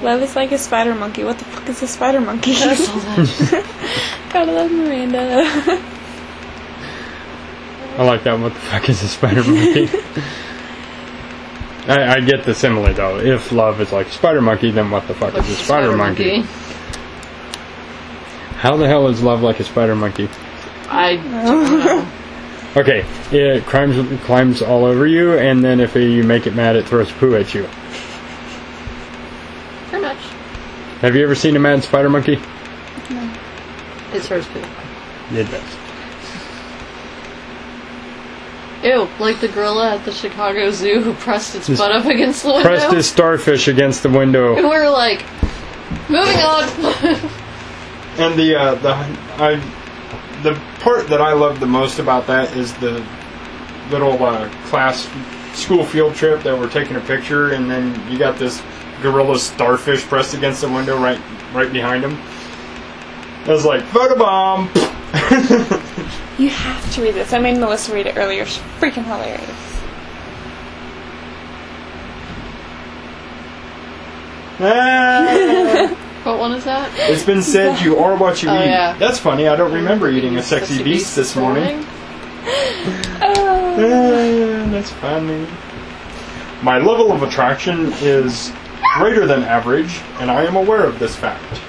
Love is like a spider monkey. What the fuck is a spider monkey? I saw that. Gotta love Miranda. I like that. What the fuck is a spider monkey? I get the simile though. If love is like a spider monkey, then what the fuck is a spider monkey? How the hell is love like a spider monkey? I don't know. Okay, it climbs all over you, and then if you make it mad, it throws poo at you. Pretty much. Have you ever seen a mad spider monkey? No. It throws poo. It does. Ew, like the gorilla at the Chicago Zoo who pressed its butt up against the window. Pressed his starfish against the window. And we were like, moving on. And the part that I love the most about that is the little class school field trip that we're taking a picture, and then you got this gorilla starfish pressed against the window right behind him. I was like, photobomb! You have to read this. I made Melissa read it earlier. It's freaking hilarious. What one is that? It's been said you are what you eat. Yeah. That's funny. I don't remember eating a sexy beast this morning. That's funny. My level of attraction is greater than average, and I am aware of this fact.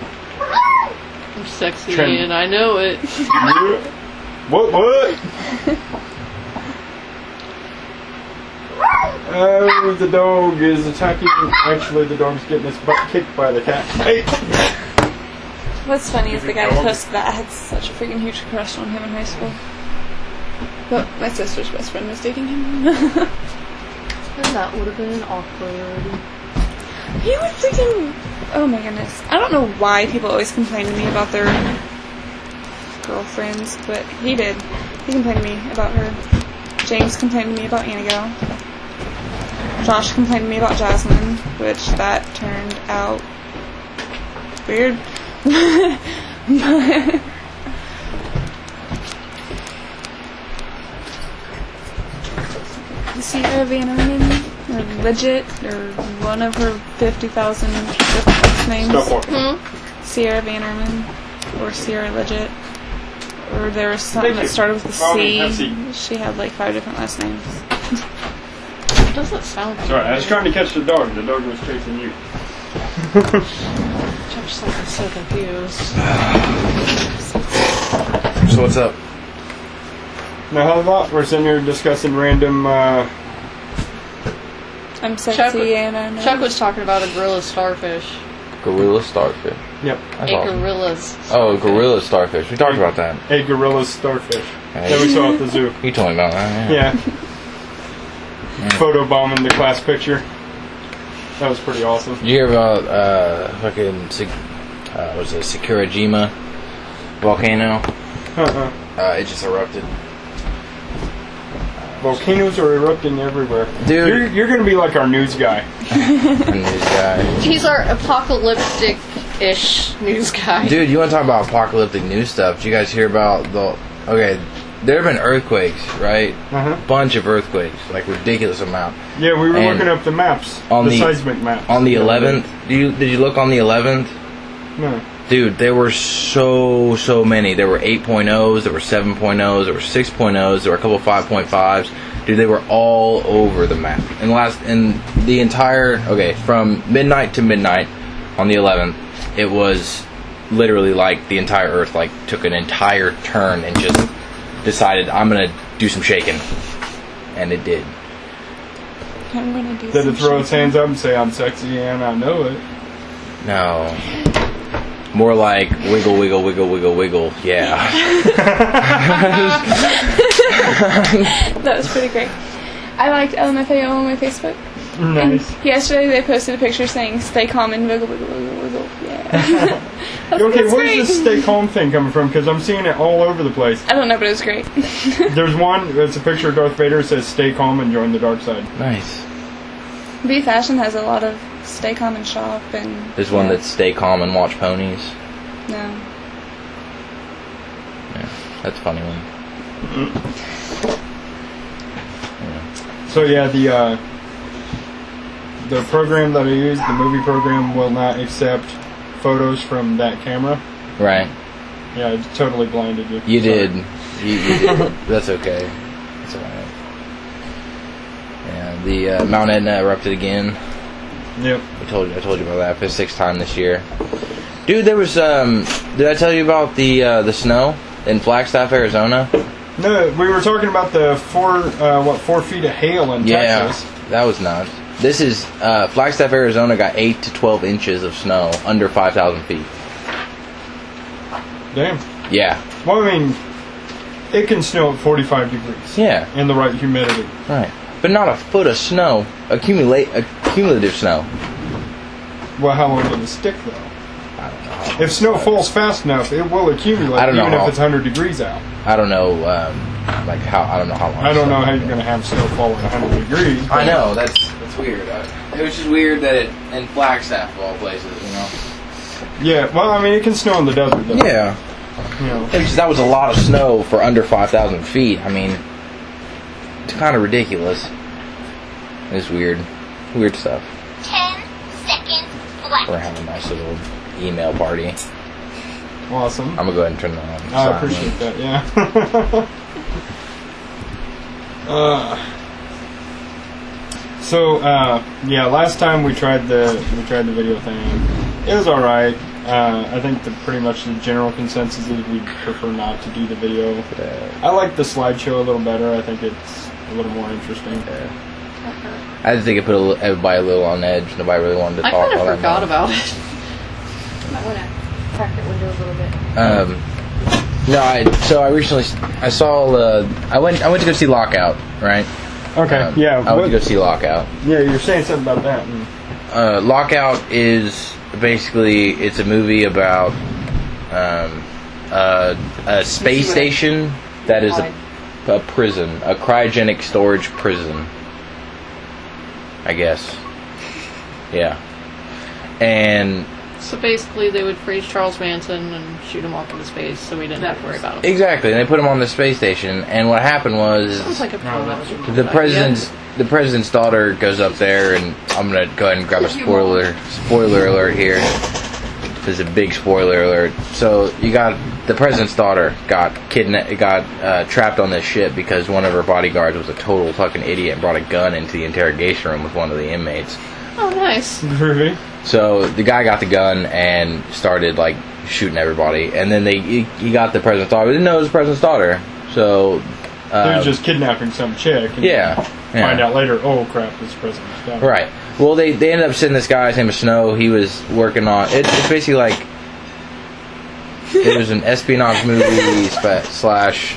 I'm sexy and I know it. What? Oh, the dog is attacking. Actually, the dog's getting his butt kicked by the cat. Hey! What's funny is the guy who posted that had such a freaking huge crush on him in high school. But my sister's best friend was dating him. And that would have been awkward. He was freaking... Oh my goodness. I don't know why people always complain to me about their girlfriends, but he did. He complained to me about her. James complained to me about Inigo. Josh complained to me about Jasmine, which that turned out weird. Sierra Van Erman, or Legit, or one of her 50,000 different last names. Sierra Van Erman, or Sierra Legit. Or there was something that started with a C. She had like 5 different last names. It doesn't sound Sorry, I was trying to catch the dog. The dog was chasing you. Josh like I'm so confused. So what's up? Now, how about we're sitting here discussing random. I'm sexy and I know. Chuck was talking about a gorilla starfish. Gorilla starfish. Yep. That's A awesome. gorilla's. Oh, gorilla starfish. We talked about that. A gorilla starfish Hey. that we saw at the zoo. You told me about that. Yeah. Photobombing the class picture. That was pretty awesome. Did you hear about fucking was it Sakurajima volcano? It just erupted. Volcanoes are erupting everywhere. Dude. You're going to be like our news guy. The news guy. He's our apocalyptic-ish news guy. Dude, you want to talk about apocalyptic news stuff? Did you guys hear about the... Okay, there have been earthquakes, right? Bunch of earthquakes, like ridiculous amount. Yeah, we were looking up the maps, on the seismic maps. On the 11th, did you look on the 11th? No. Dude, there were so many. There were 8.0s, there were 7.0s, there were 6.0s, there were a couple 5.5s. Dude, they were all over the map. From midnight to midnight on the 11th, it was literally like the entire Earth like took an entire turn and just decided, I'm gonna do some shaking, and it did. I'm gonna do Did it throw its hands up and say, I'm sexy and I know it? No. More like wiggle, wiggle, wiggle, wiggle, wiggle. Yeah. That was pretty great. I liked LMFAO on my Facebook. Nice. And yesterday they posted a picture saying, stay calm and wiggle, wiggle, wiggle, wiggle. Yeah. Okay, where's this stay calm thing coming from? Because I'm seeing it all over the place. I don't know, but it was great. There's one, it's a picture of Darth Vader, it says stay calm and join the dark side. Nice. B Fashion has a lot of stay calm and shop and... There's one that's stay calm and watch ponies. No. Yeah, that's a funny one. So yeah, the program that I use, the movie program, will not accept photos from that camera. Right. Yeah, it totally blinded you. You did. You did. That's okay. That's alright. Yeah, the Mount Etna erupted again. Yep. I told you about that for the 6th time this year. Dude, there was did I tell you about the snow in Flagstaff, Arizona? No, we were talking about the 4 feet of hail in Texas. Yeah, that was nuts. This is Flagstaff, Arizona got 8 to 12 inches of snow under 5,000 feet. Damn. Yeah. Well, I mean, it can snow at 45 degrees. Yeah. And the right humidity. Right. But not a foot of snow, accumulative snow. Well, how long will it stick, though? I don't know. If snow falls fast enough, it will accumulate, I don't know even how. if it's 100 degrees out. I don't know, I don't know how long. I don't know how you're going to have snow fall at 100 degrees. I know, that's weird. It was just weird that it, in Flagstaff, of all places, you know? Yeah, well, I mean, it can snow in the desert, though. Yeah. You know. That was a lot of snow for under 5,000 feet. I mean, it's kind of ridiculous. It's weird. Weird stuff. 10 seconds left. We're having a nice little email party. Awesome. I'm going to go ahead and turn that on. I appreciate that, yeah. Yeah, last time we tried the video thing. It was alright. I think pretty much the general consensus is we prefer not to do the video. I like the slideshow a little better. I think it's a little more interesting. I just think it put everybody a little on edge. Nobody really wanted to I talk. kind of all that forgot much. about it. I want to crack that window a little bit. No, I recently I went to go see Lockout, right? Okay, yeah. I went to go see Lockout. Yeah, you're saying something about that. Lockout is basically, it's a movie about a space station that is a prison, a cryogenic storage prison, I guess. Yeah. And So basically, they would freeze Charles Manson and shoot him off into space, so we didn't have to worry about him. exactly, they put him on the space station, and what happened was Sounds like a pro. the president's daughter goes up there, and I'm gonna go ahead and grab a spoiler alert here. There's a big spoiler alert. So you got the president's daughter got trapped on this ship because one of her bodyguards was a total fucking idiot and brought a gun into the interrogation room with one of the inmates. Oh, nice. Groovy. So the guy got the gun and started like shooting everybody, and then he got the president's daughter. But didn't know it was the president's daughter. So He was just kidnapping some chick. And yeah. Find out later, oh crap, it's president's daughter. Right. Well, they ended up sending this guy, his name was Snow. He was working on it's basically like it was an espionage movie slash.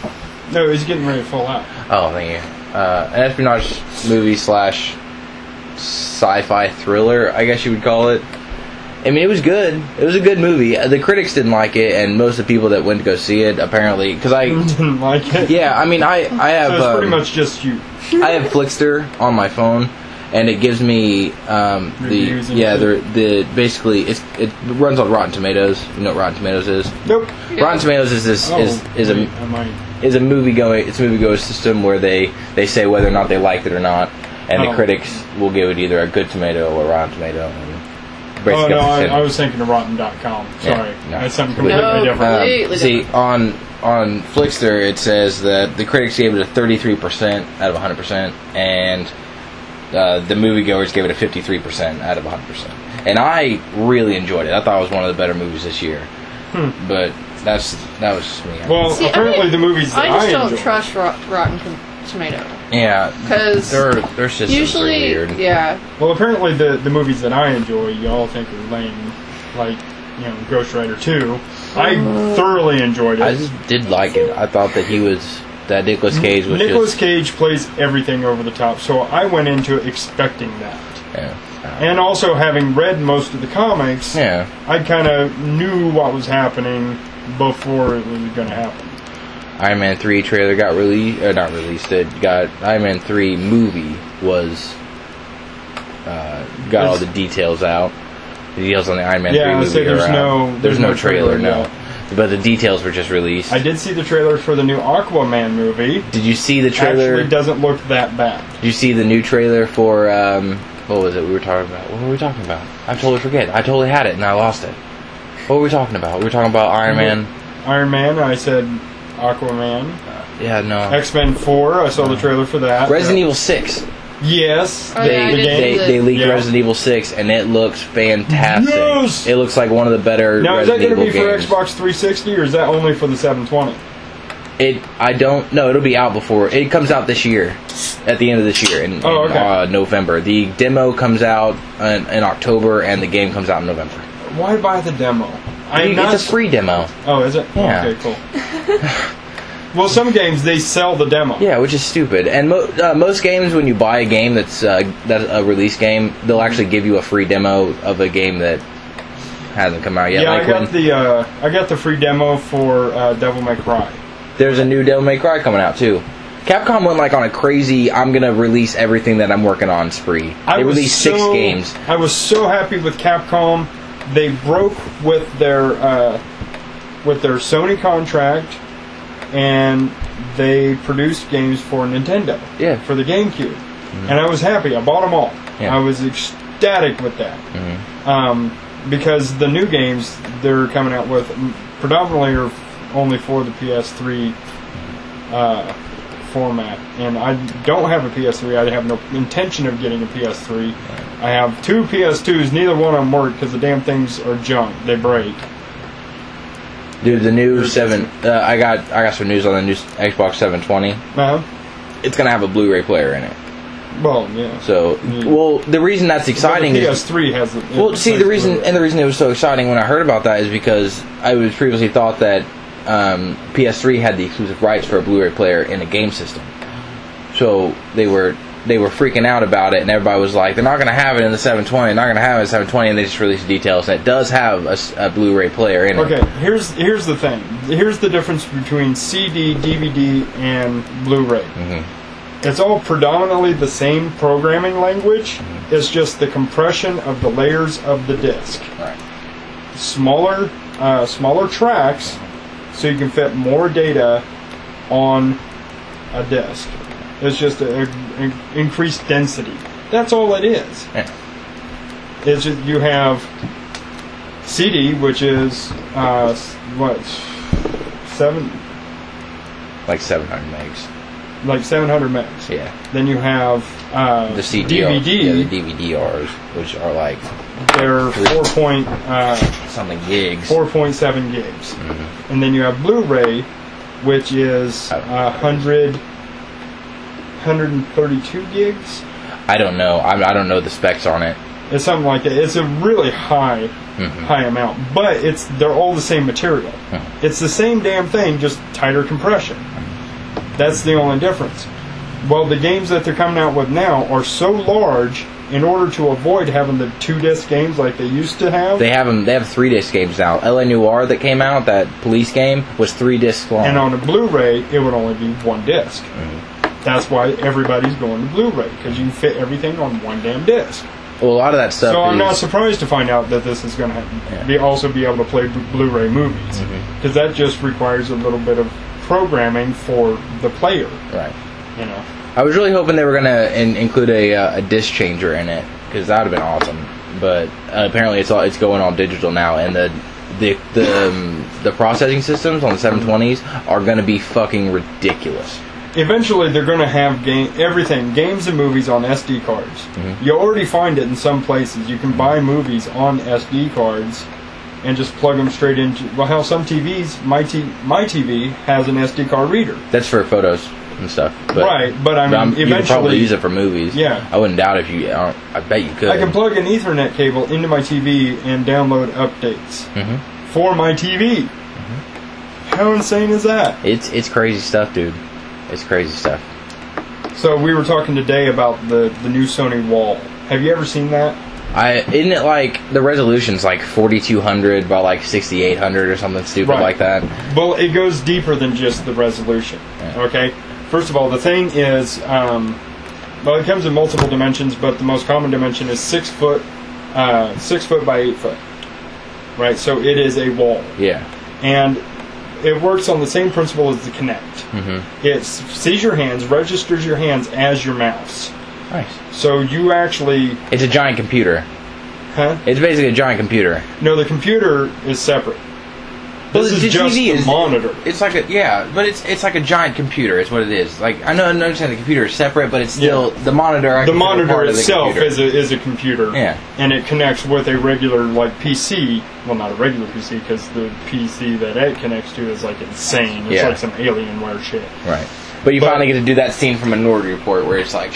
No, he's getting ready to fall out. Oh, thank you. An espionage movie slash sci-fi thriller, I guess you would call it. I mean, it was good. It was a good movie. The critics didn't like it, and most of the people that went to go see it, apparently, because I didn't like it. Yeah, I mean, I have. So it's pretty much just you. I have Flickster on my phone, and it gives me the basically it runs on Rotten Tomatoes. You know what Rotten Tomatoes is? Nope. Rotten Tomatoes is this is a moviegoing system where they say whether or not they like it or not, and the critics will give it either a good tomato or a Rotten Tomato. Oh no, I was thinking of Rotten.com. Sorry, that's something completely different. See, on Flickster it says that the critics gave it a 33% out of 100%, and the moviegoers gave it a 53% out of 100%. And I really enjoyed it. I thought it was one of the better movies this year. But that was me. Well, apparently the movies that I just don't enjoy. trust Rotten Tomato. Yeah, because their systems usually, are weird. Yeah. Well, apparently the movies that I enjoy, y'all think are lame, like Ghost Rider 2. I thoroughly enjoyed it. I just did like it. I thought that Nicolas Cage was Nicolas Cage plays everything over the top, so I went into it expecting that. Yeah. And also having read most of the comics, I kind of knew what was happening before it was going to happen. Iron Man 3 trailer got released, or not released, it got, Iron Man 3 movie was, got all the details out. The details on the Iron Man 3 movie so there's no trailer, yet. But the details were just released. I did see the trailer for the new Aquaman movie. Did you see the trailer? Actually doesn't look that bad. Did you see the new trailer for, What was it we were talking about? What were we talking about? I totally forget. I totally had it and I lost it. What were we talking about? We were talking about Iron Man. Iron Man, I said Aquaman. Yeah, no. X-Men 4, I saw the trailer for that. Resident Evil 6. Yes. Oh, yeah, They leaked Yeah. Resident Evil 6 and it looks fantastic. Yes! It looks like one of the better Now, is that Resident going to Evil be games. for Xbox 360 or is that only for the 720? I don't know. It'll be out before. It comes out this year. At the end of this year in November. The demo comes out in October and the game comes out in November. Why buy the demo? It's a free demo. Oh, is it? Yeah. Okay, cool. Well, some games, they sell the demo. Yeah, which is stupid. And most games, when you buy a game that's a release game, they'll actually give you a free demo of a game that hasn't come out yet. Yeah, Like I got the free demo for Devil May Cry. There's a new Devil May Cry coming out, too. Capcom went like on a crazy, I'm going to release everything that I'm working on spree. They released 6 games. I was so happy with Capcom. They broke with their Sony contract, and they produced games for Nintendo. Yeah. For the GameCube. And I was happy. I bought them all. Yeah. I was ecstatic with that. Because the new games they're coming out with predominantly are only for the PS3 format. And I don't have a PS3. I have no intention of getting a PS3. I have 2 PS2s. Neither one of them work because the damn things are junk. They break. Dude, the new I got some news on the new Xbox 720. It's gonna have a Blu-ray player in it. Well, yeah. So, well, the reason that's exciting the is PS3 has it. well, see, the reason it was so exciting when I heard about that is because I was previously thought that PS3 had the exclusive rights for a Blu-ray player in a game system. So they were freaking out about it, and everybody was like, they're not going to have it in the 720, not going to have it in the 720, and they just released details. And it does have a Blu-ray player in it. Okay, here's the thing. Here's the difference between CD, DVD, and Blu-ray. It's all predominantly the same programming language. It's just the compression of the layers of the disc. Right. Smaller tracks, so you can fit more data on a disc. It's just an increased density. That's all it is. Yeah. It's just, you have CD, which is Like 700 megs. Like 700 megs. Yeah. Then you have The CDR, DVD. yeah, the DVD-Rs, which are like They're 4.7 something gigs. gigs. And then you have Blu-ray, which is 132 gigs. I don't know. I don't know the specs on it. It's something like that. It's a really high amount, but they're all the same material. It's the same damn thing, just tighter compression. That's the only difference. Well, the games that they're coming out with now are so large, in order to avoid having the 2-disc games like they used to have. They have 3-disc games now. LA Noire that came out, that police game, was 3 discs long. And on a Blu-ray, it would only be 1 disc. That's why everybody's going to Blu-ray, because you can fit everything on 1 damn disc. Well, a lot of that stuff. So I'm not surprised to find out that this is going to also be able to play Blu-ray movies, because that just requires a little bit of programming for the player. Right. You know. I was really hoping they were going to include a disc changer in it, because that would have been awesome. But apparently it's going all digital now, and the processing systems on the 720s are going to be fucking ridiculous. Eventually, they're going to have everything, games and movies, on SD cards. You already find it in some places. You can buy movies on SD cards and just plug them straight into. Well, how some TVs, my TV has an SD card reader. That's for photos and stuff. But, right, but I mean, eventually you could probably use it for movies. Yeah, I wouldn't doubt if you. I bet you could. I can plug an Ethernet cable into my TV and download updates for my TV. How insane is that? It's crazy stuff, dude. It's crazy stuff. So we were talking today about the new Sony wall. Have you ever seen that? Isn't it like the resolution's like 4200 by like 6800 or something stupid like that? Well, it goes deeper than just the resolution. Yeah. Okay. First of all, the thing is, well, it comes in multiple dimensions, but the most common dimension is 6 foot, 6 foot by 8 foot. Right. So it is a wall. Yeah. And it works on the same principle as the Kinect. It sees your hands, registers your hands as your mouse. Nice. So you actually... It's a giant computer. Huh? It's basically a giant computer. No, the computer is separate. Well, This is just the monitor. It's like but it's like a giant computer. Is what it is. Like I understand the computer is separate, but it's still the monitor. The monitor itself computer. is a computer. Yeah. And it connects with a regular PC. Well, not a regular PC because the PC that it connects to is like insane. It's like some Alienware shit. Right. But you finally get to do that scene from Minority Report where it's like.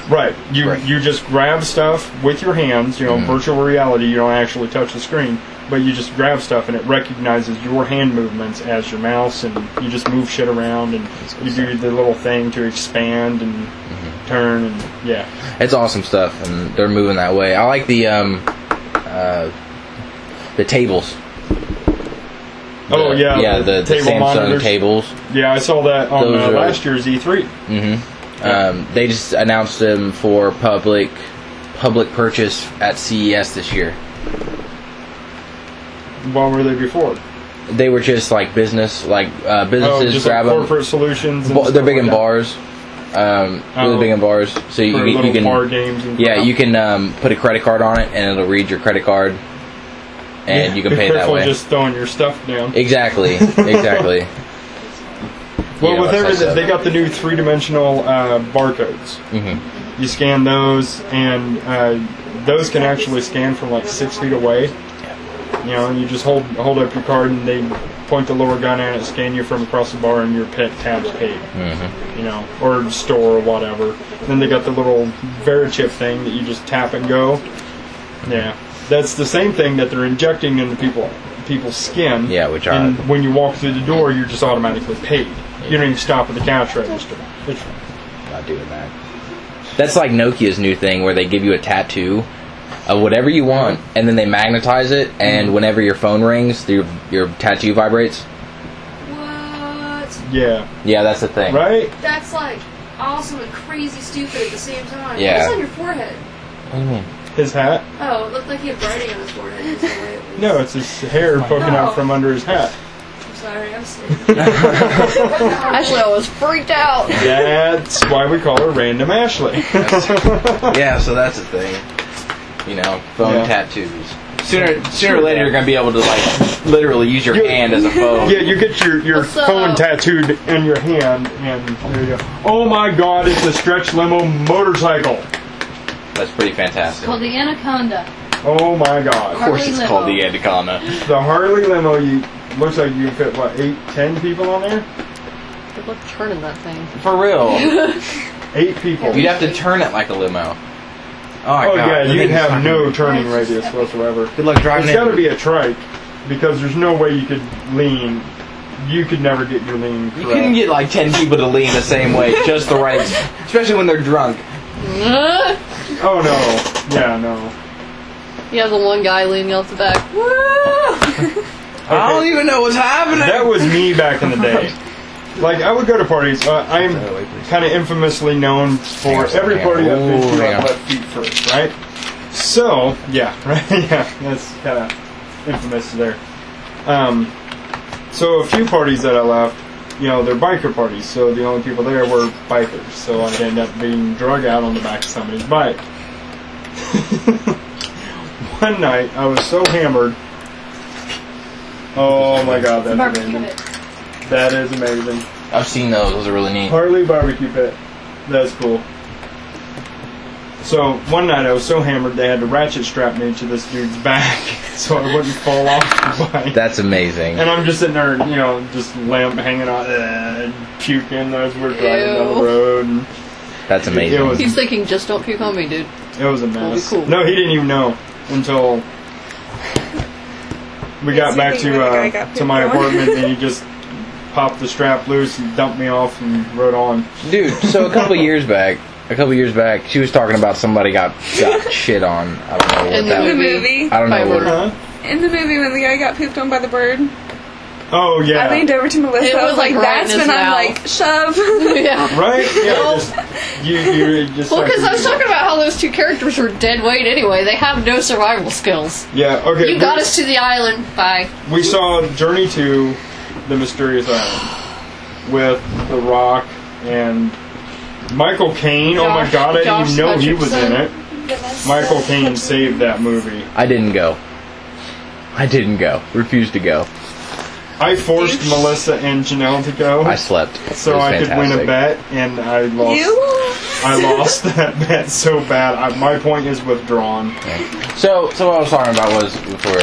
Right. You just grab stuff with your hands. Virtual reality. You don't actually touch the screen. But you just grab stuff and it recognizes your hand movements as your mouse, and you just move shit around, and you do the little thing to expand and turn, and it's awesome stuff, and they're moving that way. I like the tables. The table Samsung monitors. tables. Yeah, I saw that on last year's E3. They just announced them for public purchase at CES this year. What were they before? They were just like businesses just grab like them. corporate solutions. They're big in bars. Really big in bars. So you can bar games. And you can put a credit card on it, and it'll read your credit card, and you can pay that way. Just throwing your stuff down. Exactly. Well, with everything, they got the new 3-dimensional barcodes. You scan those, and those can actually scan from like 6 feet away. You just hold up your card, and they point the lower gun at it, scan you from across the bar, and your tab's paid. Or store or whatever. Then they got the little Verichip thing that you just tap and go. Yeah, that's the same thing that they're injecting into people's skin. Yeah, which and when you walk through the door, you're just automatically paid. You don't even stop at the cash register. It's not doing that. That's like Nokia's new thing, where they give you a tattoo of whatever you want, and then they magnetize it, and whenever your phone rings, your tattoo vibrates. What? Yeah. Yeah, that's the thing. Right? That's like awesome and crazy stupid at the same time. Yeah. What's on your forehead? What do you mean? His hat? Oh, it looked like he had writing on his forehead. No, it's his hair poking out from under his hat. I'm sorry, I'm sick. Ashley, I was freaked out. That's why we call her Random Ashley. So that's the thing. Phone tattoos. Sooner or later, you're going to be able to, like, literally use your hand as a phone. Yeah, you get your phone tattooed in your hand, and there you go. Oh my god, it's a stretch limo motorcycle. That's pretty fantastic. It's called the Anaconda. Oh my god. Of course it's called the Anaconda. The Harley limo, looks like you can fit, 8-10 people on there? Good luck turning that thing. For real. 8 people. You'd have to turn it like a limo. Oh my god. Yeah, you'd have no turning radius whatsoever. Good luck driving It's got to be a trike, because there's no way you could lean. You could never get your lean correct. You couldn't get like 10 people to lean the same way, just the right, especially when they're drunk. Oh no. Yeah, no. You have the one guy leaning out the back. I don't even know what's happening. That was me back in the day. Like, I would go to parties. I'm kind of infamously known for every party I've been to, I've left feet first, right? So, yeah, right? Yeah, that's kind of infamous there. So a few parties that I left, they're biker parties, so the only people there were bikers. So I'd end up being drug out on the back of somebody's bike. One night, I was so hammered. Oh my god, that's amazing. That is amazing. I've seen those. Those are really neat. Harley barbecue pit. That's cool. So one night I was so hammered they had to ratchet strap me to this dude's back so I wouldn't fall off the bike. That's amazing. And I'm just sitting there, just limp, hanging on, puking as we're driving down the road. And that's amazing. He's thinking, just don't puke on me, dude. It was a mess. Cool. No, he didn't even know until we got back to my apartment, and he just popped the strap loose and dumped me off and rode on. Dude, so a couple years back, she was talking about somebody got shit on. I don't know what in the movie. I don't know what. In the movie when the guy got pooped on by the bird. Oh yeah. I leaned over to Melissa. I was like, right "That's when I'm like, shove." Yeah. Right? Yeah. You just. Well, because I was talking about how those two characters were dead weight anyway. They have no survival skills. Yeah. Okay. You got us to the island. Bye. We saw Journey to the Mysterious Island with The Rock and Michael Caine. Oh my God! I didn't even know he was in it. Michael Caine saved that movie. I didn't go. Refused to go. I forced Melissa and Janelle to go. I slept. So I could win a bet, and I lost. I lost that bet so bad. My point is withdrawn. Okay. So what I was talking about was before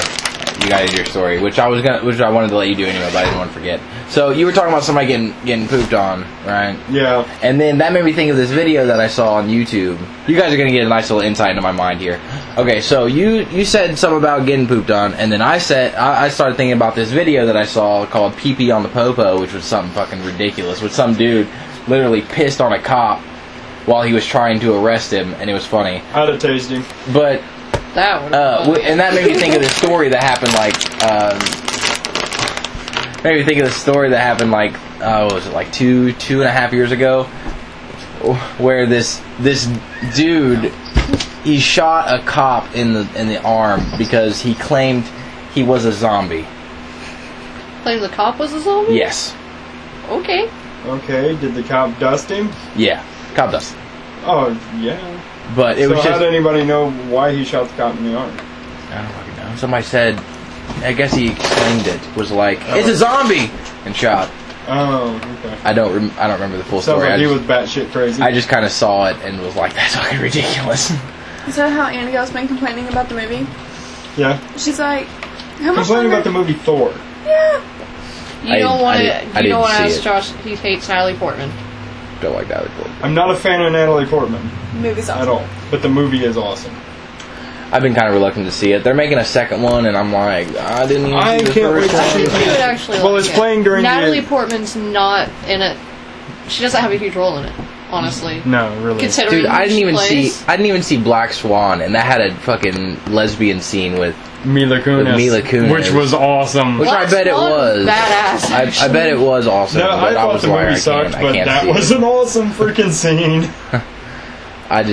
you guys did your story, which I wanted to let you do anyway, but I didn't want to forget. So you were talking about somebody getting pooped on, right? Yeah. And then that made me think of this video that I saw on YouTube. You guys are gonna get a nice little insight into my mind here. Okay, so you said something about getting pooped on, and then I started thinking about this video that I saw called "Pee Pee on the Popo," which was something fucking ridiculous, with some dude literally pissed on a cop while he was trying to arrest him, and it was funny. I'd have tased him. But that one. And that made me think of this story that happened what was it, like two and a half years ago, where this dude, he shot a cop in the arm because he claimed he was a zombie. Claimed the cop was a zombie? Yes. Okay. Okay, did the cop dust him? Yeah, cop dust. Oh, yeah. But it was just... how did anybody know why he shot the cop in the arm? I don't fucking know. Somebody said, I guess he explained it, was like, it's a zombie! And shot. Oh, okay. I don't remember the full Sounds story. Like he was batshit crazy. I just kind of saw it and was like, that's fucking ridiculous. Is that how Annigal's been complaining about the movie? Yeah. She's like, how much complaining longer? about the movie Thor. Yeah. You don't want to ask it. Josh. He hates Natalie Portman. Don't like Natalie Portman. I'm not a fan of Natalie Portman. The movie's awesome. At all. But the movie is awesome. I've been kind of reluctant to see it.Ey're making a second one, and I'm like, I didn't even see the first I think one. you would actually well, like it's it. playing during Natalie the... Portman's not in it. She doesn't have a huge role in it, honestly. No, really. Considering Dude, I didn't who even see Black Swan, and that had a fucking lesbian scene with Mila Kunis. Which was awesome. Which I bet it was. Badass. I bet it was awesome. No, I thought was the movie sucked, but that was an awesome freaking scene. I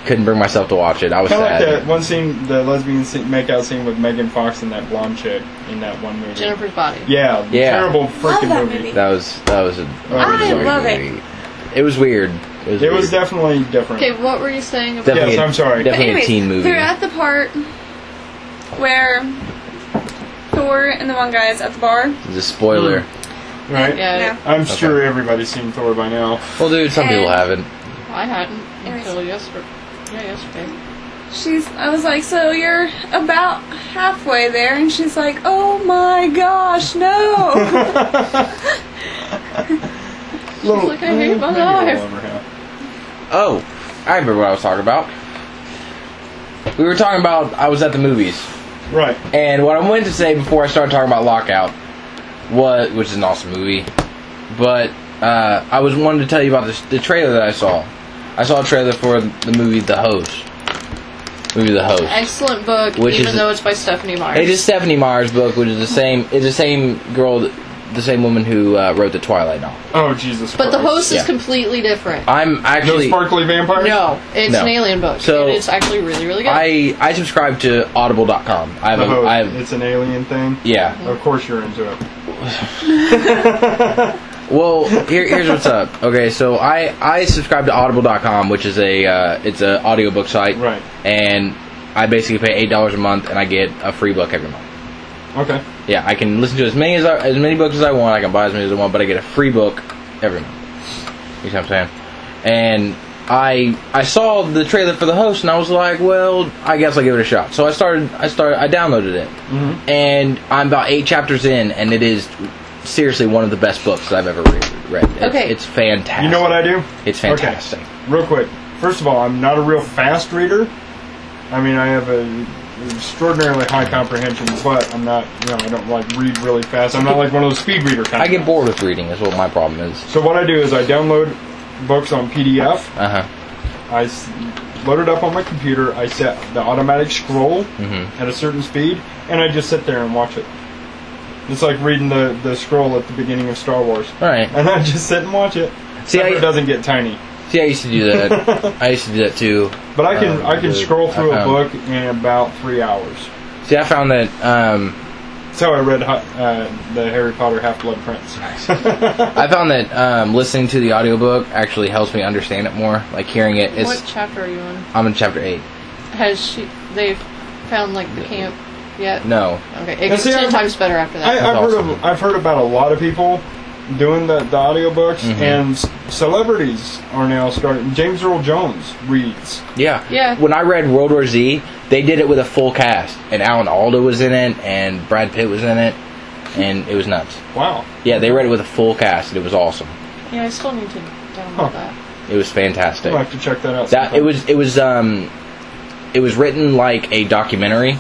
couldn't bring myself to watch it. I was sad. Kind of like that one scene, the lesbian makeout scene with Megan Fox and that blonde chick in that one movie. Jennifer's Body. Yeah. Terrible freaking movie. That was a I love movie. It was weird. It was definitely different. Okay, what were you saying about Yes, I'm sorry. Definitely a teen movie. They're at the part where Thor and the one guy is at the bar. It's a spoiler. Right? Yeah. I'm sure everybody's seen Thor by now. Well, dude, some people haven't. I hadn't until yesterday. Yeah, yesterday. I was like, so you're about halfway there, and she's like, oh my gosh, no. She's like, I hate my life. Oh, I remember what I was talking about. We were talking about I was at the movies. Right. And what I wanted to say before I started talking about Lockout, which is an awesome movie, but I was wanting to tell you about the trailer that I saw. I saw a trailer for the movie The Host. Excellent book, even though it's by Stephanie Myers. It is Stephanie Myers' book, which is the same girl, the same woman who wrote the Twilight novel. Oh, Jesus But Christ. The Host is completely different. I'm actually... No sparkly vampires? No, it's an alien book. So it's actually really, really good. I subscribe to Audible.com. It's an alien thing? Yeah. Of course you're into it. Well, here's what's up. Okay, so I subscribe to Audible.com, which is it's an audiobook site. Right. And I basically pay $8 a month, and I get a free book every month. Okay. Yeah, I can listen to as many books as I want. I can buy as many as I want, but I get a free book every month. You see what I'm saying? And I saw the trailer for The Host, and I was like, well, I guess I'll give it a shot. So I downloaded it, and I'm about 8 chapters in, and it is seriously one of the best books that I've ever read. It's fantastic. You know what I do? It's fantastic. Okay. Real quick. First of all, I'm not a real fast reader. I mean, I have an extraordinarily high comprehension, but I'm not, I don't read really fast. I'm not like one of those speed reader kind. I get bored with reading, is what my problem is. So what I do is I download books on PDF. I load it up on my computer. I set the automatic scroll at a certain speed, and I just sit there and watch it. It's like reading the scroll at the beginning of Star Wars. Right. And I just sit and watch it. See, it doesn't get tiny. See, I used to do that. I used to do that too. But I can scroll through a book in about 3 hours. See, I found that That's how I read the Harry Potter Half-Blood Prince. Nice. I found that listening to the audiobook actually helps me understand it more. Like hearing it. What chapter are you on? I'm in chapter 8. They found like the camp yet? No. Okay, it gets 10 times better after that. I've heard about a lot of people doing the audiobooks, and celebrities are now starting. James Earl Jones reads. Yeah. When I read World War Z, they did it with a full cast, and Alan Alda was in it, and Brad Pitt was in it, and it was nuts. Wow. Yeah, they read it with a full cast, and it was awesome. Yeah, I still need to download that. It was fantastic. I'll have to check that out. It was written like a documentary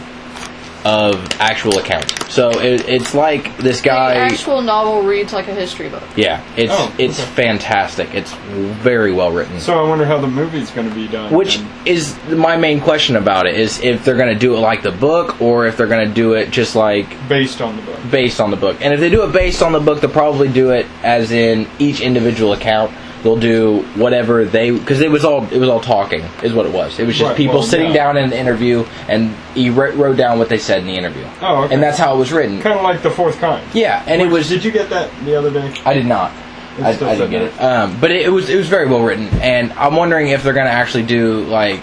of actual accounts. So it's like this guy. The actual novel reads like a history book. Yeah, it's fantastic. It's very well written. So I wonder how the movie's going to be done. Which is my main question about it, is if they're going to do it like the book, or if they're going to do it just like based on the book. Based on the book. And if they do it based on the book, they'll probably do it as in each individual account. They'll do whatever because it was all talking is what it was. It was just people sitting down in an interview, and he wrote down what they said in the interview. Oh, okay. And that's how it was written. Kind of like The Fourth Kind. Yeah, and it was. Did you get that the other day? I did not. I didn't get it. But it was very well written, and I'm wondering if they're going to actually do like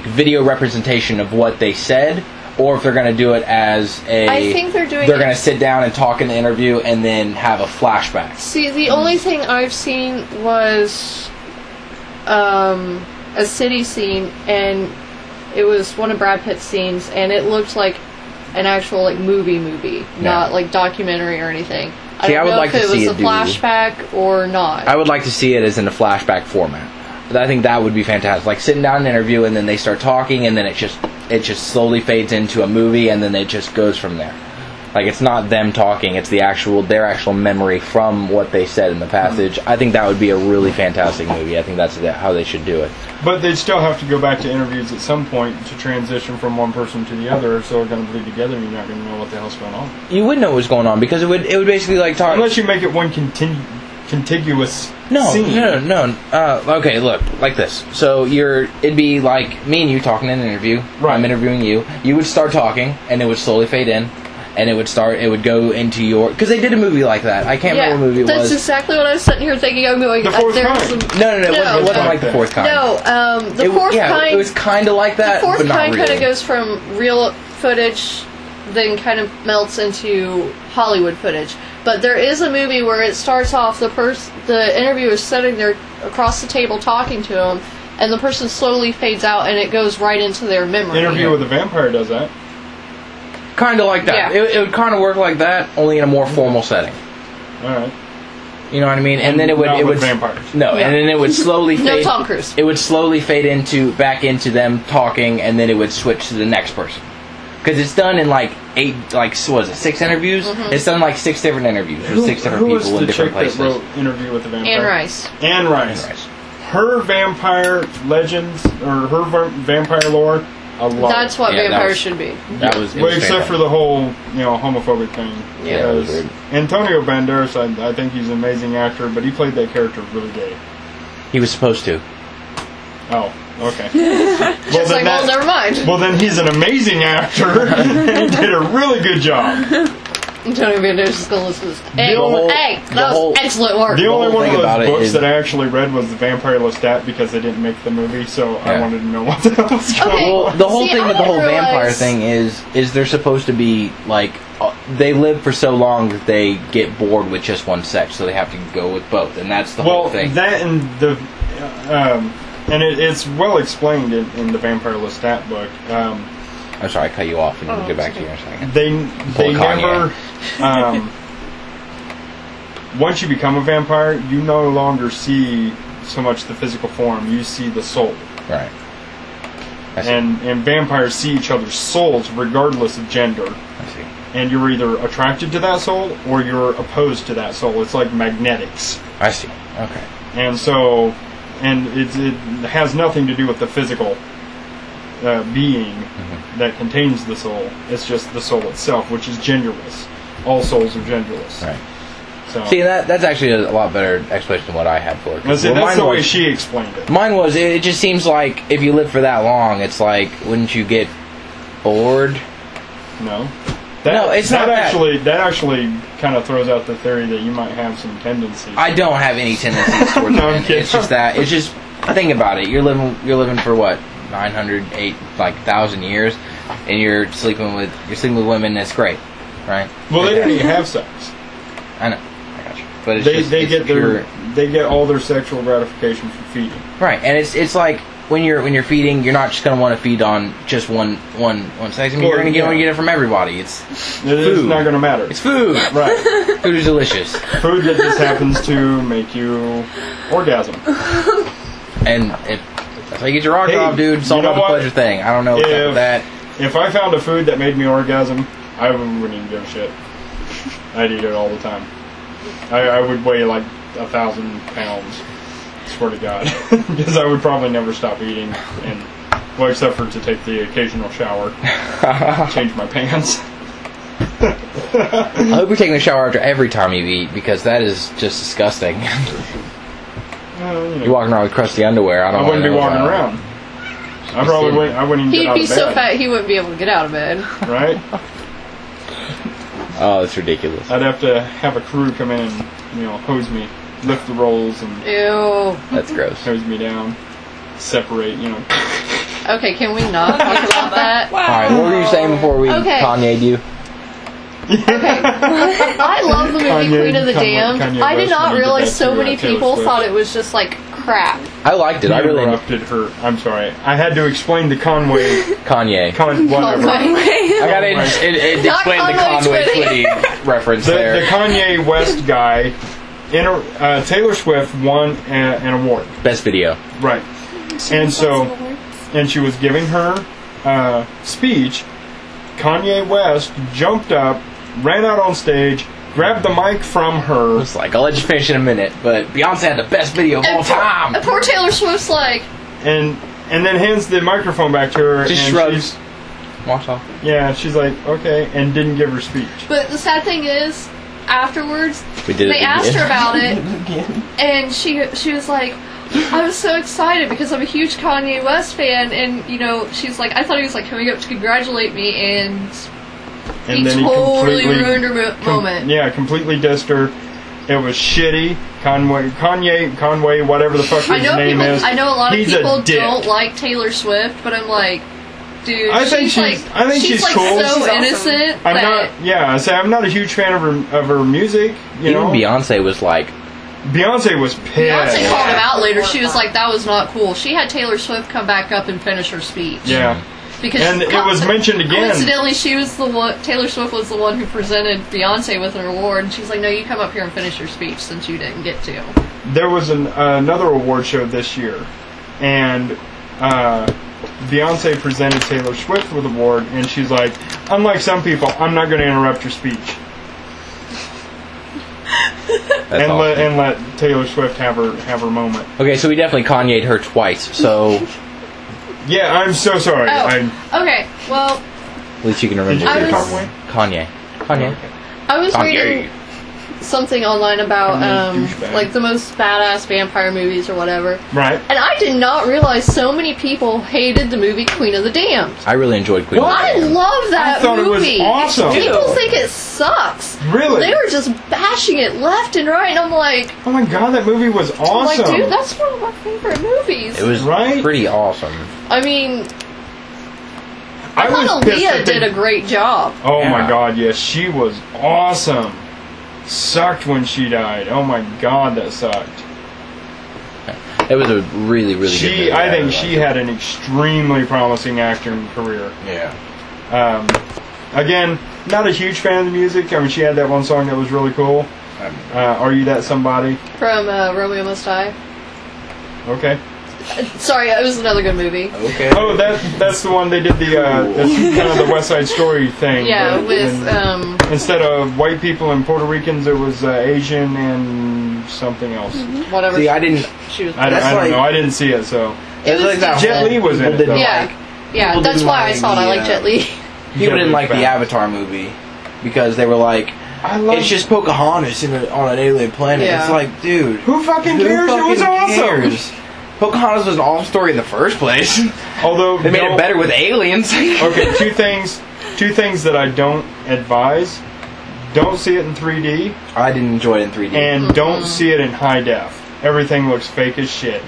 video representation of what they said, or if they're going to do it as a... I think they're doing... They're going to sit down and talk in the interview and then have a flashback. See, the only thing I've seen was a city scene, and it was one of Brad Pitt's scenes, and it looked like an actual like movie, not like documentary or anything. I don't know if it was a flashback or not. I would like to see it as in a flashback format. I think that would be fantastic. Like sitting down in an interview, and then they start talking, and then it just slowly fades into a movie, and then it just goes from there. Like it's not them talking; it's their actual memory from what they said in the passage. I think that would be a really fantastic movie. I think that's how they should do it. But they'd still have to go back to interviews at some point to transition from one person to the other, so they're going to bleed together, and you're not going to know what the hell's going on. You wouldn't know what was going on because it would basically like talk. Unless you make it one contiguous. scene. No. Okay, look, like this. So it'd be like me and you talking in an interview. Right. I'm interviewing you. You would start talking, and it would slowly fade in, and it would go into your... Because they did a movie like that. I can't remember what movie it was. That's exactly what I was sitting here thinking. I'm going... The Fourth Kind. No, it wasn't like The Fourth Kind. No, the Fourth Kind... it was kind of like that, The Fourth but not Kind really. kind of goes from real footage, then kind of melts into Hollywood footage. But there is a movie where it starts off, the interviewer is sitting there across the table talking to him, and the person slowly fades out, and it goes right into their memory. Interview with a Vampire does that. Kind of like that. Yeah. It would kind of work like that, only in a more formal setting. Alright. You know what I mean? And then it would vampires. No, and then it would slowly fade. No Tom Cruise. It would slowly fade back into them talking, and then it would switch to the next person. Because it's done in like 6 interviews? Mm-hmm. It's done like 6 different interviews with 6 different people in different places. Who was the chick that wrote Interview with the Vampire? Anne Rice. Her vampire legends, or her vampire lore, I love That's what vampires should be. That was except for the whole, homophobic thing. Yeah. Because Antonio Banderas, I think he's an amazing actor, but he played that character really gay. He was supposed to. Oh, okay. Never mind. Well, then he's an amazing actor, and he did a really good job. Antonio Banderas is going to listen to this. That was excellent work. The only one of those books that I actually read was The Vampire Lestat, because they didn't make the movie, so I wanted to know what the hell was going on. Well, the whole thing with the whole vampire thing is they're supposed to be like they live for so long that they get bored with just one sex, so they have to go with both, and that's the whole thing. That and the and it's well explained in the Vampire Lestat book. I'm sorry, I cut you off, and we'll get back to you in a second. They never. Once you become a vampire, you no longer see so much the physical form; you see the soul. Right. And vampires see each other's souls regardless of gender. I see. And you're either attracted to that soul or you're opposed to that soul. It's like magnetics. I see. Okay. And so, it has nothing to do with the physical being that contains the soul. It's just the soul itself, which is genderless. All souls are genderless. Right. So, see, that's actually a lot better explanation than what I had for it. That's the way she explained it. Mine was, it just seems like if you live for that long, it's like, wouldn't you get bored? No. No, it's not that. That actually kind of throws out the theory that you might have some tendencies. I don't have any tendencies towards No, I'm men. kidding. It's just that. It's just think about it. You're living for what 900,000 years, and you're sleeping with women. That's great, right? Well, they don't even have sex. I know. I got you. But it's They it's get they get all their sexual gratification from feeding. right, and it's like when you're feeding, you're not just gonna want to feed on just one sex. I mean, you're gonna want to get it from everybody. It's It's not going to matter. It's food. Right. Food is delicious, Food that just happens to make you orgasm. and that's how you get your rock Hey, off, dude. It's all you know about the what? pleasure thing. I don't know what's up with that. If I found a food that made me orgasm, I wouldn't even give a shit. I'd eat it all the time. I would weigh like 1,000 pounds. Swear to God, because I would probably never stop eating, well, except for to take the occasional shower, change my pants. I hope you're taking a shower after every time you eat, because that is just disgusting. You're walking around with crusty underwear. I wouldn't be walking around. I wouldn't even get out He'd of be bed. so fat he wouldn't be able to get out of bed. Right? Oh, that's ridiculous. I'd have to have a crew come in and, hose me, lift the rolls and Ew. That's gross. hose me down, separate, Okay, can we not talk about that? Alright, what were you saying before we Okay. Kanye'd you? Okay. I love the movie Kanye- Queen of the Kanye- Damned. Kanye I did West not when he did realize that so to, many Taylor people Swift. thought it was just like crap. I liked it. I really interrupted her. I'm sorry. I had to explain the Conway. Kanye. Whatever. I gotta it Not explain the Conway Conway Twitty. Twitty reference The there. Kanye West guy. Taylor Swift won an award. Best video. Right. And she was giving her speech. Kanye West jumped up, ran out on stage, grabbed the mic from her. It's like, I'll let you finish in a minute, but Beyonce had the best video of all time. And poor Taylor Swift's like, And then hands the microphone back to her. Just and shrugs. Walks off. Yeah, she's like, okay, and didn't give her speech. but the sad thing is, afterwards, We did it they again. asked her about it, and she was like, I was so excited because I'm a huge Kanye West fan, and she's like, I thought he was like coming up to congratulate me, and he then totally ruined her moment. Yeah, completely dissed her. It was shitty. Conway, whatever the fuck his name is. I know a lot of he's people a dick. don't like Taylor Swift, but I'm like, dude, I think she's like, I think she's like cool. so She's awesome. innocent. I'm that not. Yeah, I say I'm not a huge fan of her music. Even Beyonce was like, Beyonce was pissed. Beyonce called him out later. She was like, that was not cool. She had Taylor Swift come back up and finish her speech. Yeah. Because And it was mentioned again. Coincidentally, she was the one. Taylor Swift was the one who presented Beyonce with an award, and she's like, "No, you come up here and finish your speech since you didn't get to." There was another award show this year, and Beyonce presented Taylor Swift with an award, and she's like, "Unlike some people, I'm not going to interrupt your speech." that's awesome. And let Taylor Swift have her moment. Okay, so we definitely Kanye'd her twice, so Yeah, I'm so sorry. Oh, okay. Well, at least you can remember. Did you I hear was- Conway? Kanye. I was Kanye. reading something online about Douchebag. like the most badass vampire movies or whatever, Right. and I did not realize so many people hated the movie Queen of the Damned. I really enjoyed Queen of the I Damned. love that I thought it was movie. awesome. People think it sucks. Really? They were just bashing it left and right, and I'm like, Oh my god, that movie was awesome. dude, that's one of my favorite movies. It was Right? pretty awesome. I mean, I was thought pissed Aaliyah that they- did a great job. Oh Yeah. my god, yes, she was awesome. Sucked when she died. Oh my god, that sucked. It was a really, really good movie. I think really she liked had an extremely promising acting career. it. Yeah. Again, not a huge fan of the music. I mean, she had that one song that was really cool. Are You That Somebody? From Romeo Must Die. Okay. Sorry, it was another good movie. Okay. Oh, that's the one they did that's kind of the West Side Story thing. Yeah, but with instead of white people and Puerto Ricans, it was Asian and something else. whatever. See, I didn't. She was. I That's don't like- know. I didn't see it, so It was like that Jet whole- Li was in people it, didn't though. Yeah, like- yeah. people That's didn't why I like thought I the, liked Jet Li. People didn't like the bad. Avatar movie because they were like, I love. it's just Pocahontas on an alien planet. Yeah. It's like, dude, Who fucking cares? It was awesome. cares? Pocahontas was an awesome story in the first place. Although They made it better with aliens. Okay, two things. Two things that I don't advise: don't see it in 3D, I didn't enjoy it in 3D. and don't see it in high def. Everything looks fake as shit.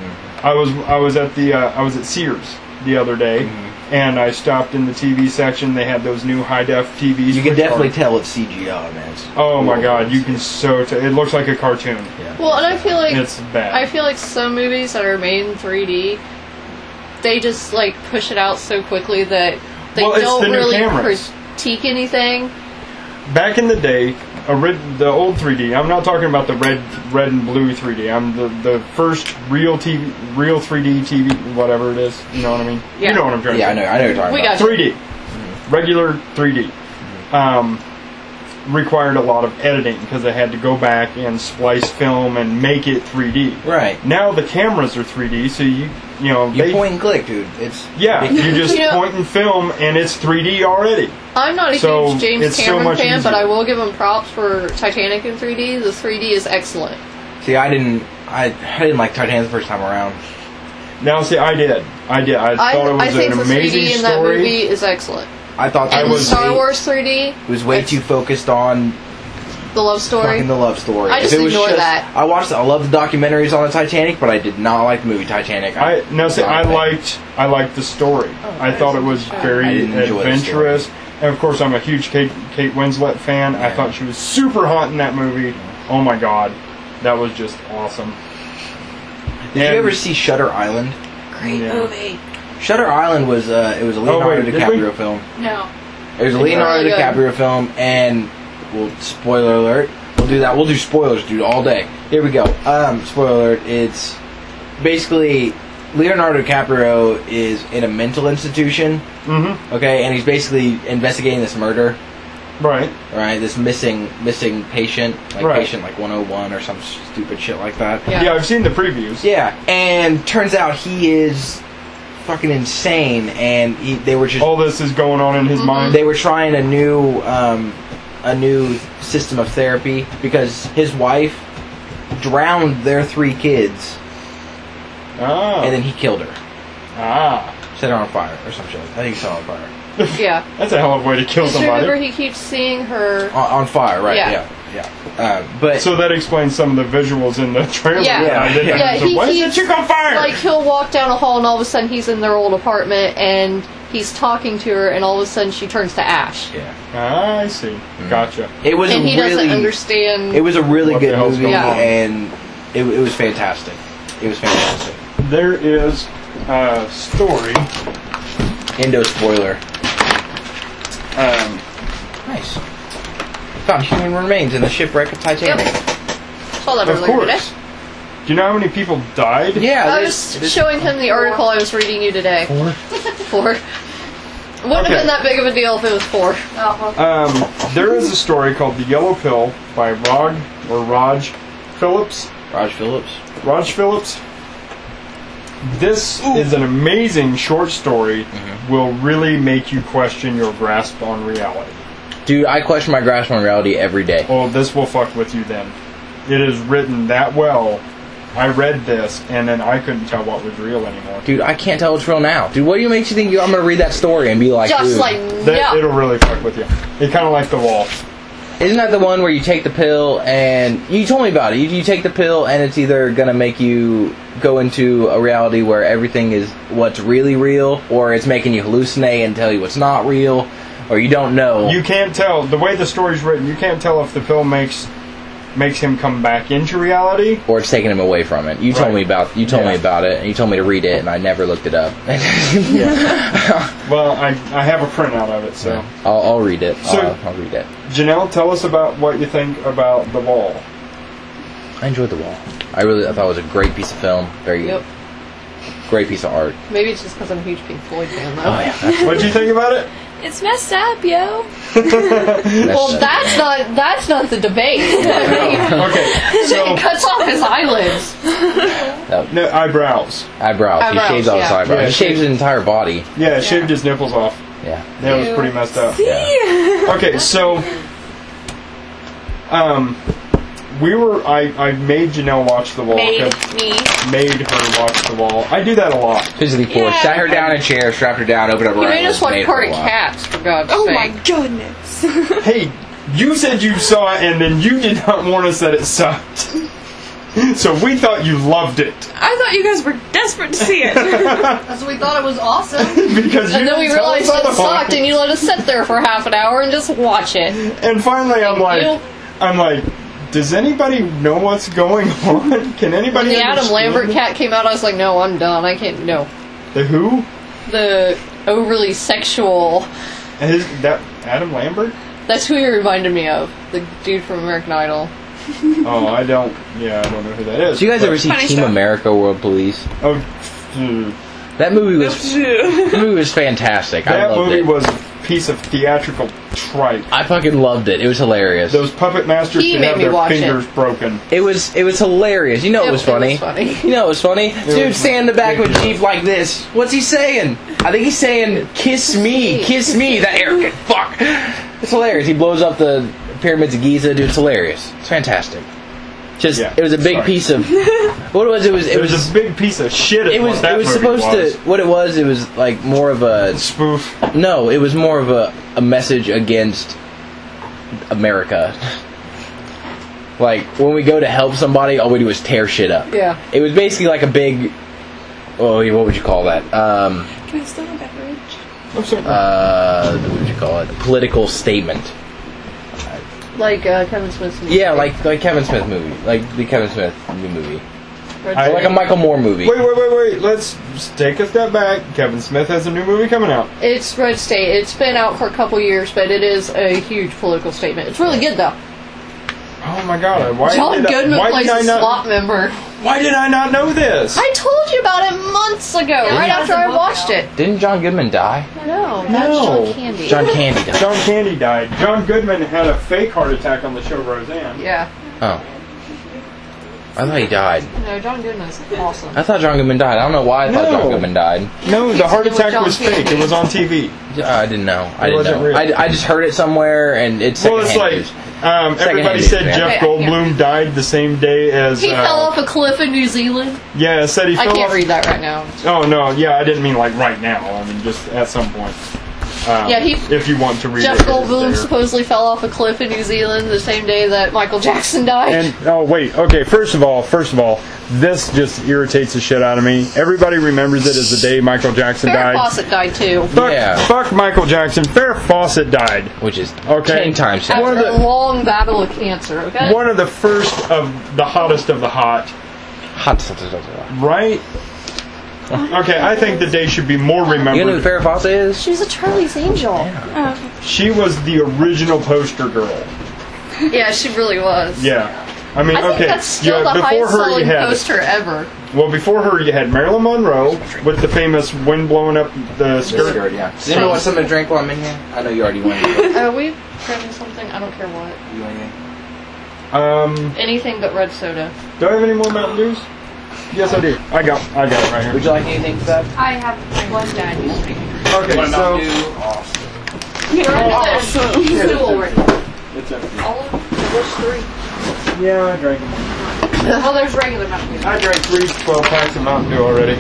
I was at Sears the other day, and I stopped in the TV section. They had those new high def TVs. You can definitely tell it's CGI, man. Oh my god, you can it looks like a cartoon. Yeah. Well, and I feel like It's bad. I feel like some movies that are made in 3D, they just like push it out so quickly that they Well, it's don't the new really cameras. critique anything. Back in the day, the old 3D. I'm not talking about the red and blue 3D. I'm the first real 3D TV, whatever it is. You know what I mean? Yeah. You know what I'm trying to Yeah, say. I know you're talking We about. got 3D, regular 3D. Required a lot of editing because they had to go back and splice film and make it 3D. Right. Now the cameras are 3D, so you You point and click, dude. It's yeah, you just You know- point and film, and it's 3D already. I'm not a So, huge James it's so Cameron much fan, but easier. I will give him props for Titanic in 3D. The 3D is excellent. See, I didn't like Titanic the first time around. Now, see, I did. I thought it I was think an the amazing 3D in that story. movie is excellent. I thought that And was Star way- Wars 3D, It was way it's too focused on the love story. fucking the love story. I just If it was ignore that. I watched. I love the documentaries on the Titanic, but I did not like the movie Titanic. I Not a liked the story. I thought it was I very didn't enjoy the adventurous, and of course, I'm a huge Kate Winslet fan. I thought she was super hot in that movie. Oh my god, that was just awesome. Did you ever see Shutter Island? Great Yeah. movie. Shutter Island was it was a Leonardo wait, did DiCaprio we? film. No. It was a It's Leonardo really good. DiCaprio film, and well, spoiler alert. We'll do that. We'll do spoilers, dude, all day. Here we go. Spoiler alert. It's basically Leonardo DiCaprio is in a mental institution. Mm-hmm. Okay, and he's basically investigating this murder. Right. Right, this missing patient, like Right. patient like 101 or some stupid shit like that. Yeah. Yeah, I've seen the previews. Yeah, and turns out he is fucking insane, and they were just All this is going on in his mind. they were trying a new system of therapy because his wife drowned their 3 kids, and then he killed her, set her on fire or some shit. I think he set her on fire. Yeah. That's a hell of a way to kill Just remember somebody. he keeps seeing her. On fire, right? Yeah. Yeah. But So that explains some of the visuals in the trailer. Yeah. that I didn't Yeah, understand. he Why is that keeps- chick on fire? Like, he'll walk down a hall and all of a sudden he's in their old apartment and he's talking to her and all of a sudden she turns to ash. yeah, I see. Gotcha. it was And he doesn't really understand. it was a really What the good hell's movie, going on? and it was fantastic. It was fantastic. There is a story. Endo spoiler. Um, Nice. Found human remains in the shipwreck of Titanic. Saw that of earlier today. course. Do you know how many people died? Yeah, I it was is- showing him the article I was reading you today. 4. Wouldn't have Okay. been that big of a deal if it was 4. There is a story called The Yellow Pill by Raj Phillips. Raj Phillips. Raj Phillips. This is an amazing short story. Will really make you question your grasp on reality. Dude, I question my grasp on reality every day. Oh, this will fuck with you then. It is written that well. I read this, and then I couldn't tell what was real anymore. Dude, I can't tell what's real now. Dude, what do you makes you think I'm gonna read that story and be like, Just dude, like, no. It'll really fuck with you. It's kind of like The Wall. isn't that the one where you take the pill and you told me about it? You take the pill and it's either gonna make you go into a reality where everything is what's really real, or it's making you hallucinate and tell you what's not real, or you don't know. You can't tell the way the story's written. You can't tell if the pill makes him come back into reality. Or it's taking him away from it. You told Right. me about me about it, and you told me to read it, and I never looked it up. Well, I have a printout of it, so. I'll read it. So- I'll read it. Janelle, tell us about what you think about The Wall. I enjoyed The Wall. I thought it was a great piece of film. Very Yep. great piece of art. Maybe it's just because I'm a huge Pink Floyd fan, though. Oh yeah. What'd you think about it? It's messed up, yo. Well, that's not the debate. Okay, so It cuts off his eyelids. no, eyebrows. Eyebrows. He Eyebrows, shaves all his yeah. eyebrows. Yeah, he shaves his entire body. Yeah, shaved his nipples off. Yeah. That was pretty messed up. Yeah. Okay, so I made Janelle watch The Wall. Made Her watch The Wall. I do that a lot. Physically forced. Sat her down in a chair, strapped her down, opened up her You eyes. made us watch her Party watch. Cats, for God's Oh sake. my goodness. Hey, you said you saw it, and then you did not warn us that it sucked. So we thought you loved it. I thought you guys were desperate to see it. That's what we thought it was awesome. Because And then we didn't tell realized us it otherwise. sucked, and you let us sit there for half an hour and just watch it. And finally, I'm you. like, does anybody know what's going on? Can When anybody the Adam understand Lambert it? cat came out, I was like, no, I'm done. I can't. No. The who? The overly sexual. That Adam Lambert? That's who he reminded me of. The dude from American Idol. Oh, I don't know who that is. Did you guys ever see Funny Team stuff. America World Police? Oh, That movie was fantastic. I that loved movie it. was a piece of theatrical tripe. I fucking loved it. It was hilarious. Those puppet masters He should made have me their watch fingers broken. It was hilarious. You know it was funny. You know it was funny. Dude was standing in the back of a ridiculous. Jeep like this. What's he saying? I think he's saying, kiss me, that arrogant fuck. It's hilarious. He blows up the pyramids of Giza. Dude, it's hilarious. It's fantastic. Just, Yeah, it was a big sorry. piece of... What it was, It was a big piece of shit. It was supposed to... What it was like more of a... spoof. No, it was more of a message against America. Like, when we go to help somebody, all we do is tear shit up. Yeah. It was basically like a big... Oh, what would you call that? Can I still have beverage? I'm sorry. What would you call it? A political statement. Like Kevin Smith's movie. Yeah, like Kevin Smith movie. Like the Kevin Smith movie. Red I- Or like a Michael Moore movie. Wait. Let's take a step back. Kevin Smith has a new movie coming out. It's Red State. It's been out for a couple years, but it is a huge political statement. It's really good, though. Oh my god! John Goodman plays a slot member. Why did I not know this? I told you about it months ago, right after I watched it. Didn't John Goodman die? No, No. that's John Candy. John Candy died. John Candy died. John Goodman had a fake heart attack on the show Roseanne. Yeah. Oh. I thought he died. No, John Goodman's awesome. I thought John Goodman died. I don't know why I thought No. John Goodman died. No, the heart It's with attack John was fake. Candy. It was on TV. I didn't know. I It didn't wasn't know. real. I just heard it somewhere, and it's Well, it's secondhand like news. everybody news, said man. Jeff Okay, Goldblum died the same day as. He fell off a cliff in New Zealand. Yeah, said he I fell can't off. read that right now. Oh no, yeah, I didn't mean like right now. I mean just at some point. Yeah, if you want to read Jeff it. Goldblum it's there. supposedly fell off a cliff in New Zealand the same day that Michael Jackson died. And oh wait, okay. First of all, this just irritates the shit out of me. Everybody remembers it as the day Michael Jackson Farrah died. Fawcett died too. Fuck Michael Jackson. Farrah Fawcett died. Which is Okay. 10 times After One sadder. of a long battle with cancer, okay? One of the first of the hottest of the hot. Right? Okay, I think the day should be more You know who remembered. Farrah Fawcett is? She's a Charlie's Angel. She was the original poster girl. Yeah, she really was. Yeah. I mean, I think okay. that's still the before highest her, you selling had poster ever. before her, you had Marilyn Monroe with the famous wind blowing up the skirt. Yeah. Does anyone want something to drink while I'm in here? I know you already want to. Are we grabbing something? I don't care what. You want anything? Anything but red soda. Do I have any more Mountain Dews? Yes, I do. I got it right Would here. you like anything, Seth? I have one dad who's Okay, so stool right here. it's empty. All of them? There's 3. Yeah, I drank them. Oh, there's regular Mountain Dew. I drank 3 12-packs of Mountain Dew already.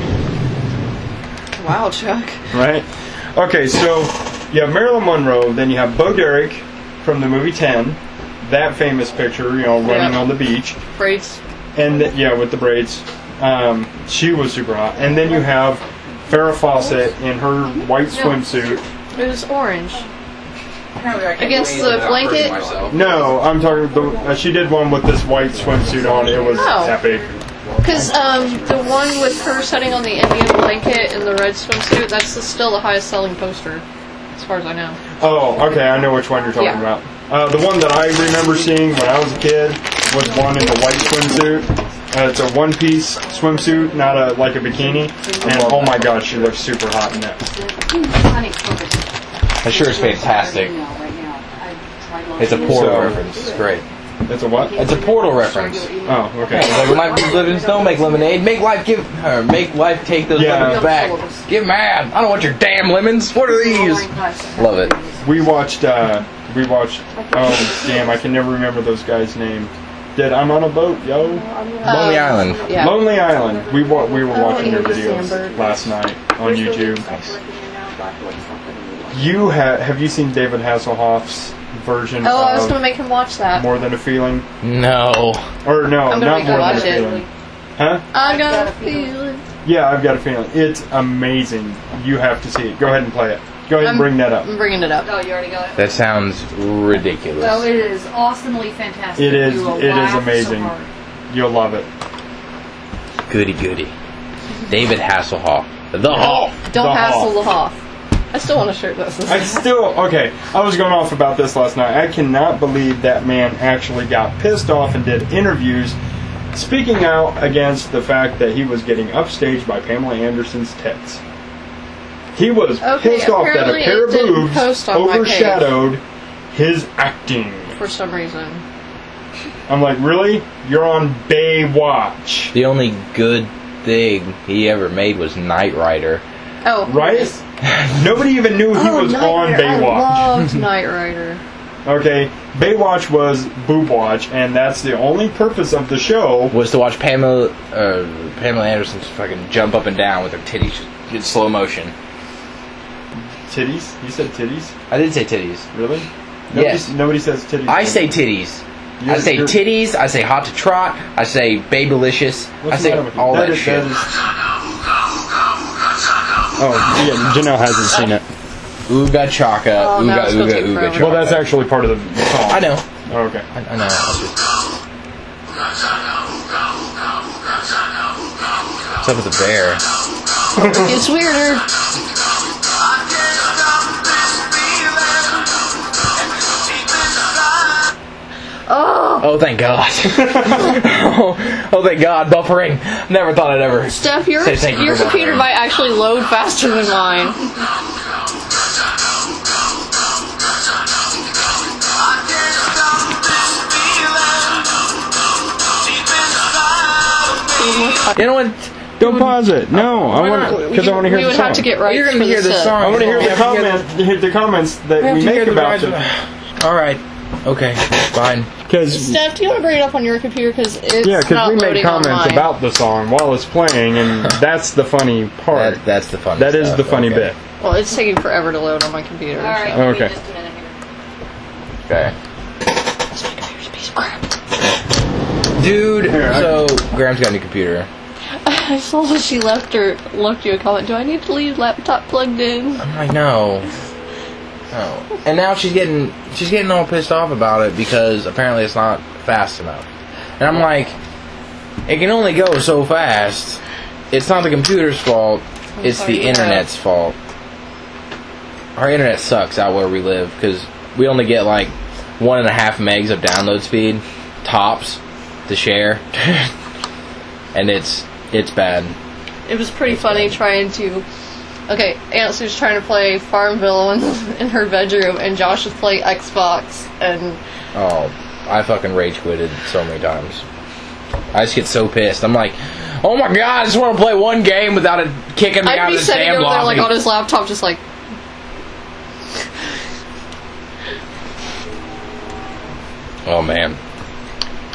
Wow, Chuck. Right? Okay, so you have Marilyn Monroe, then you have Bo Derek from the movie 10, that famous picture, running Yeah. on the beach, Braids. and with the braids. She was super hot. And then you have Farrah Fawcett in her white swimsuit. It was orange. Against the blanket? No, I'm talking. She did one with this white swimsuit on. It was Oh. epic. Because the one with her sitting on the Indian blanket in the red swimsuit, that's still the highest selling poster, as far as I know. Oh, okay, I know which one you're talking Yeah. about. The one that I remember seeing when I was a kid was one in the white swimsuit. It's a one-piece swimsuit, not a bikini. And oh my god, she looks super hot in that. That sure is fantastic. It's a Portal reference. It's great. It's a what? It's a Portal reference. Oh, okay. It's like when life lemons don't make lemonade. Make life take those Yeah. lemons back. Get mad. I don't want your damn lemons. What are these? Love it. We watched. Oh damn, I can never remember those guys' name. did I'm on a boat, yo. Lonely Island. Yeah. Lonely Island. We were watching your Andy videos Samberg. last night on YouTube. You have you seen David Hasselhoff's version Oh, I was of gonna make him watch that. More Than a Feeling? No. Or no, I'm gonna not make More him Than a watch it. Feeling. Huh? I got a feeling. Yeah, I've got a feeling. It's amazing. You have to see it. Go ahead and play it. Go ahead and bring that up. I'm bringing it up. Oh, you already got it? That sounds ridiculous. Well, it is awesomely fantastic. It is. You will It is laugh so amazing. hard. You'll love it. Goody goody. David Hasselhoff. The Hoff. Don't The hassle Hoff. the Hoff. I still want a shirt that says I still okay. I was going off about this last night. I cannot believe that man actually got pissed off and did interviews, speaking out against the fact that he was getting upstaged by Pamela Anderson's tits. He was Okay, pissed off that a apparently pair it of didn't boobs post on my page. overshadowed his acting. for some reason. I'm like, really? You're on Baywatch, The only good thing he ever made was Knight Rider. Oh, right? Nobody even knew he was on Knight Rider. Baywatch. I loved Knight Rider. Okay, Baywatch was boob watch, and that's the only purpose of the show. Was to watch Pamela Anderson's fucking jump up and down with her titties in slow motion. Titties? You said titties? I did say titties. Really? Yes. Nobody says titties. I say titties. I say titties. I say hot to trot. I say babylicious. What's I say the matter with you? all that is- shit. Oh, yeah, Janelle hasn't seen it. Ooga chaka, Oh, now ooga it's gonna ooga take ooga forever. chaka. Well, that's actually part of the song. I know. Oh, okay. I know. I was just... What's up with the bear? It's weirder. Oh, Oh, thank God. oh, thank God. Buffering. Never thought I'd ever. Steph, your Say thank you for computer buffering. might actually load faster than mine. You know what? Don't pause it. No, I want because I want to hear We the would song. have to get right. You're for gonna hear the the set. song. I want to hear We the have to hear the comments that We have we to make hear the about ride- it. All right. Okay. Fine. Because Steph, do you want to bring it up on your computer? Because it's yeah, because not we made loading on comments mine. about the song while it's playing, and that's the funny part. That's the fun. That is stuff. the funny Okay. bit. Well, it's taking forever to load on my computer. All right. so. give me Okay. just a minute here. Okay. My computer's a piece of crap. Dude, Here, so Graham's got a new computer. I saw that she left you a comment. Do I need to leave laptop plugged in? I'm like, no. And now she's getting all pissed off about it because apparently it's not fast enough. And I'm like, it can only go so fast. It's not the computer's fault. It's the internet's fault. Our internet sucks out where we live because we only get like 1.5 megs of download speed tops to share, and it's bad. It was pretty funny trying to. Okay, Aunt Sue's trying to play Farmville in her bedroom, and Josh was playing Xbox, and Oh, I fucking rage quitted so many times. I just get so pissed. I'm like, oh my god, I just want to play one game without it kicking me I'd out be of the sitting damn over there lobby. like on his laptop, just like. Oh man.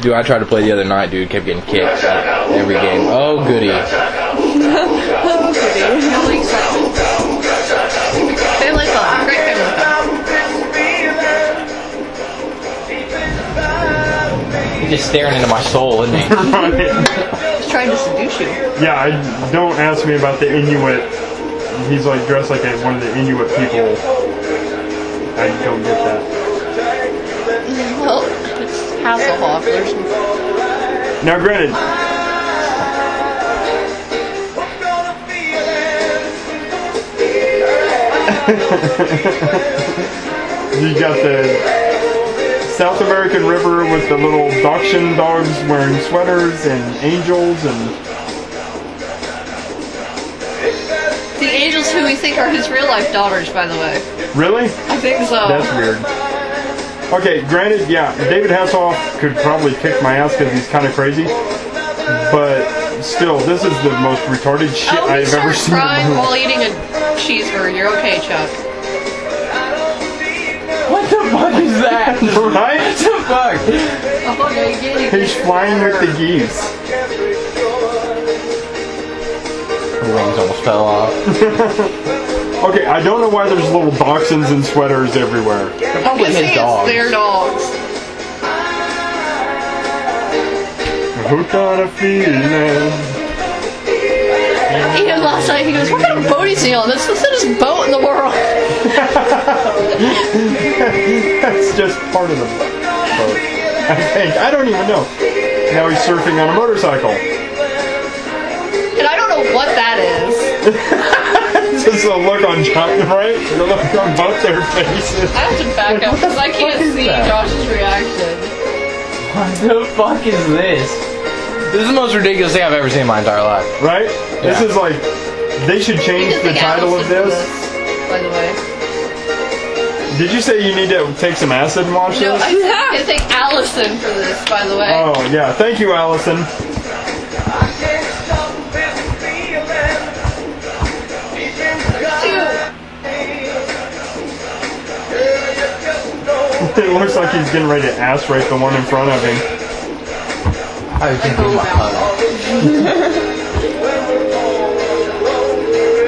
Dude, I tried to play the other night, dude, kept getting kicked every game. Oh goody. Family fun. Great family fun. He's just staring into my soul, isn't he? He's trying to seduce you. Yeah, don't ask me about the Inuit. He's like dressed like one of the Inuit people. I don't get that. Well, it's Hasselhoff. There's Now, granted, you got the South American river with the little dachshund dogs wearing sweaters and angels and the angels who we think are his real life daughters, by the way. really? I think so. That's weird. Okay, granted, yeah, David Hasselhoff could probably kick my ass because he's kind of crazy, but still, this is the most retarded shit Oh, he I've ever started seen. crying while eating a cheeseburger. You're okay, Chuck. What the fuck is is that? Right? What the fuck? Oh, no, you get He's flying with the geese. Her wings almost fell off. Okay, I don't know why there's little dachshunds and sweaters everywhere. They're probably his It's dogs. their dogs. Who got a feeling? Even last night he goes, what kind of boat is he on? That's the thinnest boat in the world. That's just part of the boat, I think. I don't even know. Now he's surfing on a motorcycle. And I don't know what that is. Just a look on John, right? The look on both their faces. I have to back up because I can't see that? Josh's reaction. What the fuck is this? This is the most ridiculous thing I've ever seen in my entire life. Right? This Yeah. is like, they should change the title of this. By the way. Did you say you need to take some acid and watch No, this? I said I can thank Allison for this, by the way. Oh, yeah. Thank you, Allison. It looks like he's getting ready to ass rape the one in front of him. I was thinking my hug.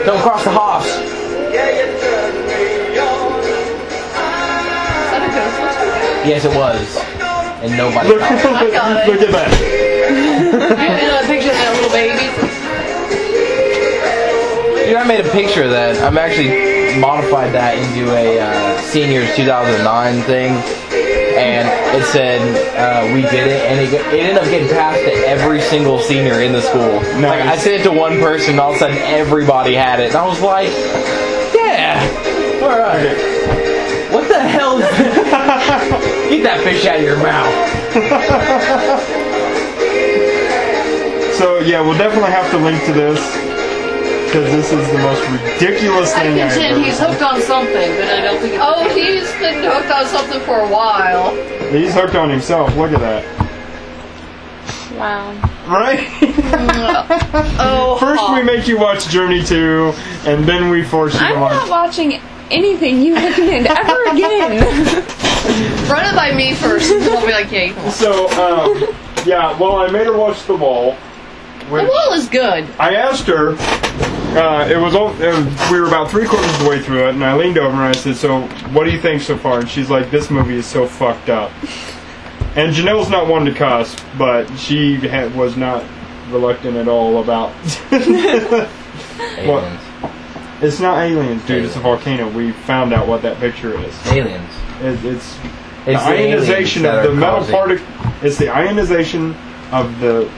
Don't cross the house. Is that a Ghostbuster? Yes, it was. And nobody Look, caught it. I got it. look at that. You know, a picture of that little baby. Dude, I made a picture of that. I'm actually modified that into a seniors 2009 thing. And it said, we did it, and it ended up getting passed to every single senior in the school. Nice. Like, I sent it to one person, and all of a sudden everybody had it. And I was like, yeah, alright. What the hell is that? Get that fish out of your mouth. So, yeah, we'll definitely have to link to this. Because this is the most ridiculous I thing I've contend ever he's seen. hooked on something, but I don't think it's... Oh, he's been hooked on something for a while. He's hooked on himself. Look at that. Wow. Right? Oh, First we make you watch Journey 2, and then we force you to I'm watch... not watching anything you recommend ever again. run it by me first, and then I'll be like, yeah, you can watch. So, yeah, well, I made her watch The Wall. The Wall is good. I asked her, we were about 3/4 of the way through it, and I leaned over and I said, so, what do you think so far? And she's like, this movie is so fucked up. And Janelle's not one to cuss, but she was not reluctant at all about... Aliens. It's not aliens, dude, it's a volcano. We found out what that picture is. Aliens. It's the It's the aliens ionization that of the are metal causing- particle. It's the ionization of the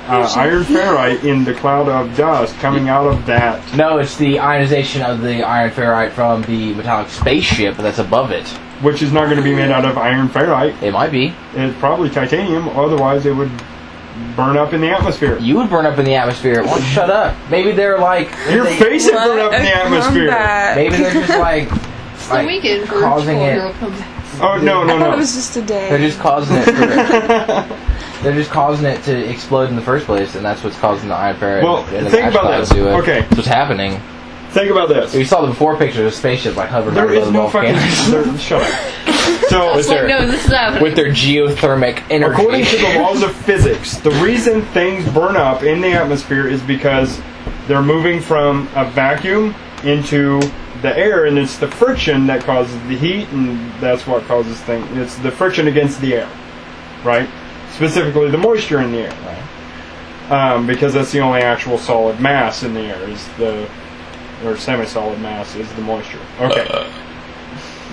iron ferrite in the cloud of dust coming out of that. No, it's the ionization of the iron ferrite from the metallic spaceship that's above it. Which is not going to be made out of iron ferrite. It might be. It's probably titanium, otherwise it would burn up in the atmosphere. You would burn up in the atmosphere. Why don't you shut up? Maybe they're like... Your face would burn up in the atmosphere. Maybe they're just like... It's the weekend for causing before it. girl comes out. Oh, no, I no, thought no. it was just a day. They're just causing it they're just causing it to explode in the first place, and that's what's causing the iron ferrite. Well, and the think ash about cloud this. to do it. Okay. That's what's happening. Think about this. We saw the before picture of the spaceship like hovering There over is the no fucking... volcano. Shut up. So, It's like, no, this is happening. With their geothermic energy. according to the laws of physics, the reason things burn up in the atmosphere is because they're moving from a vacuum into the air, and it's the friction that causes the heat, and that's what causes things. It's the friction against the air, right? Specifically, the moisture in the air, because that's the only actual solid mass in the air or semi-solid mass is the moisture. Okay.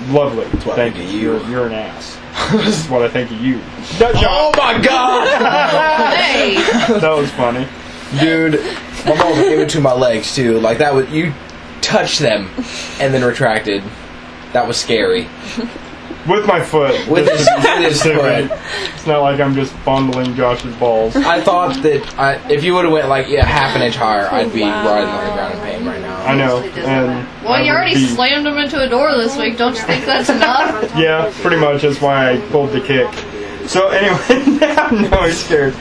Lovely. Thank you. You're an ass. This is what I think of you. Oh my god! Hey! That was funny. Dude, my mom gave it to my legs too. Like that was, you touched them and then retracted. That was scary. With my foot. With Just to be his specific. foot. It's not like I'm just fondling Josh's balls. I thought that if you would have went like half an inch higher, I'd be riding on the ground in pain right now. I know. And Well, I you would already be- slammed him into a door this week. Don't you think that's enough? Yeah, pretty much. That's why I pulled the kick. So anyway, now he's scared.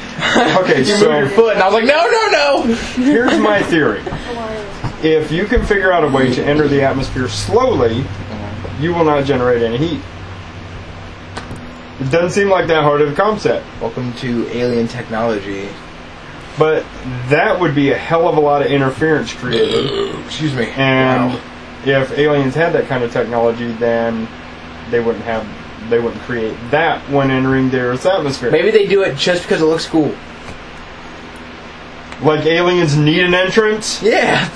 Okay, You so moved your foot, and I was like, no. here's my theory. If you can figure out a way to enter the atmosphere slowly, you will not generate any heat. It doesn't seem like that hard of a concept. Welcome to alien technology. But that would be a hell of a lot of interference created. Excuse me. And Wow. if aliens had that kind of technology, then they wouldn't create that when entering the Earth's atmosphere. Maybe they do it just because it looks cool. Like aliens need an entrance? Yeah.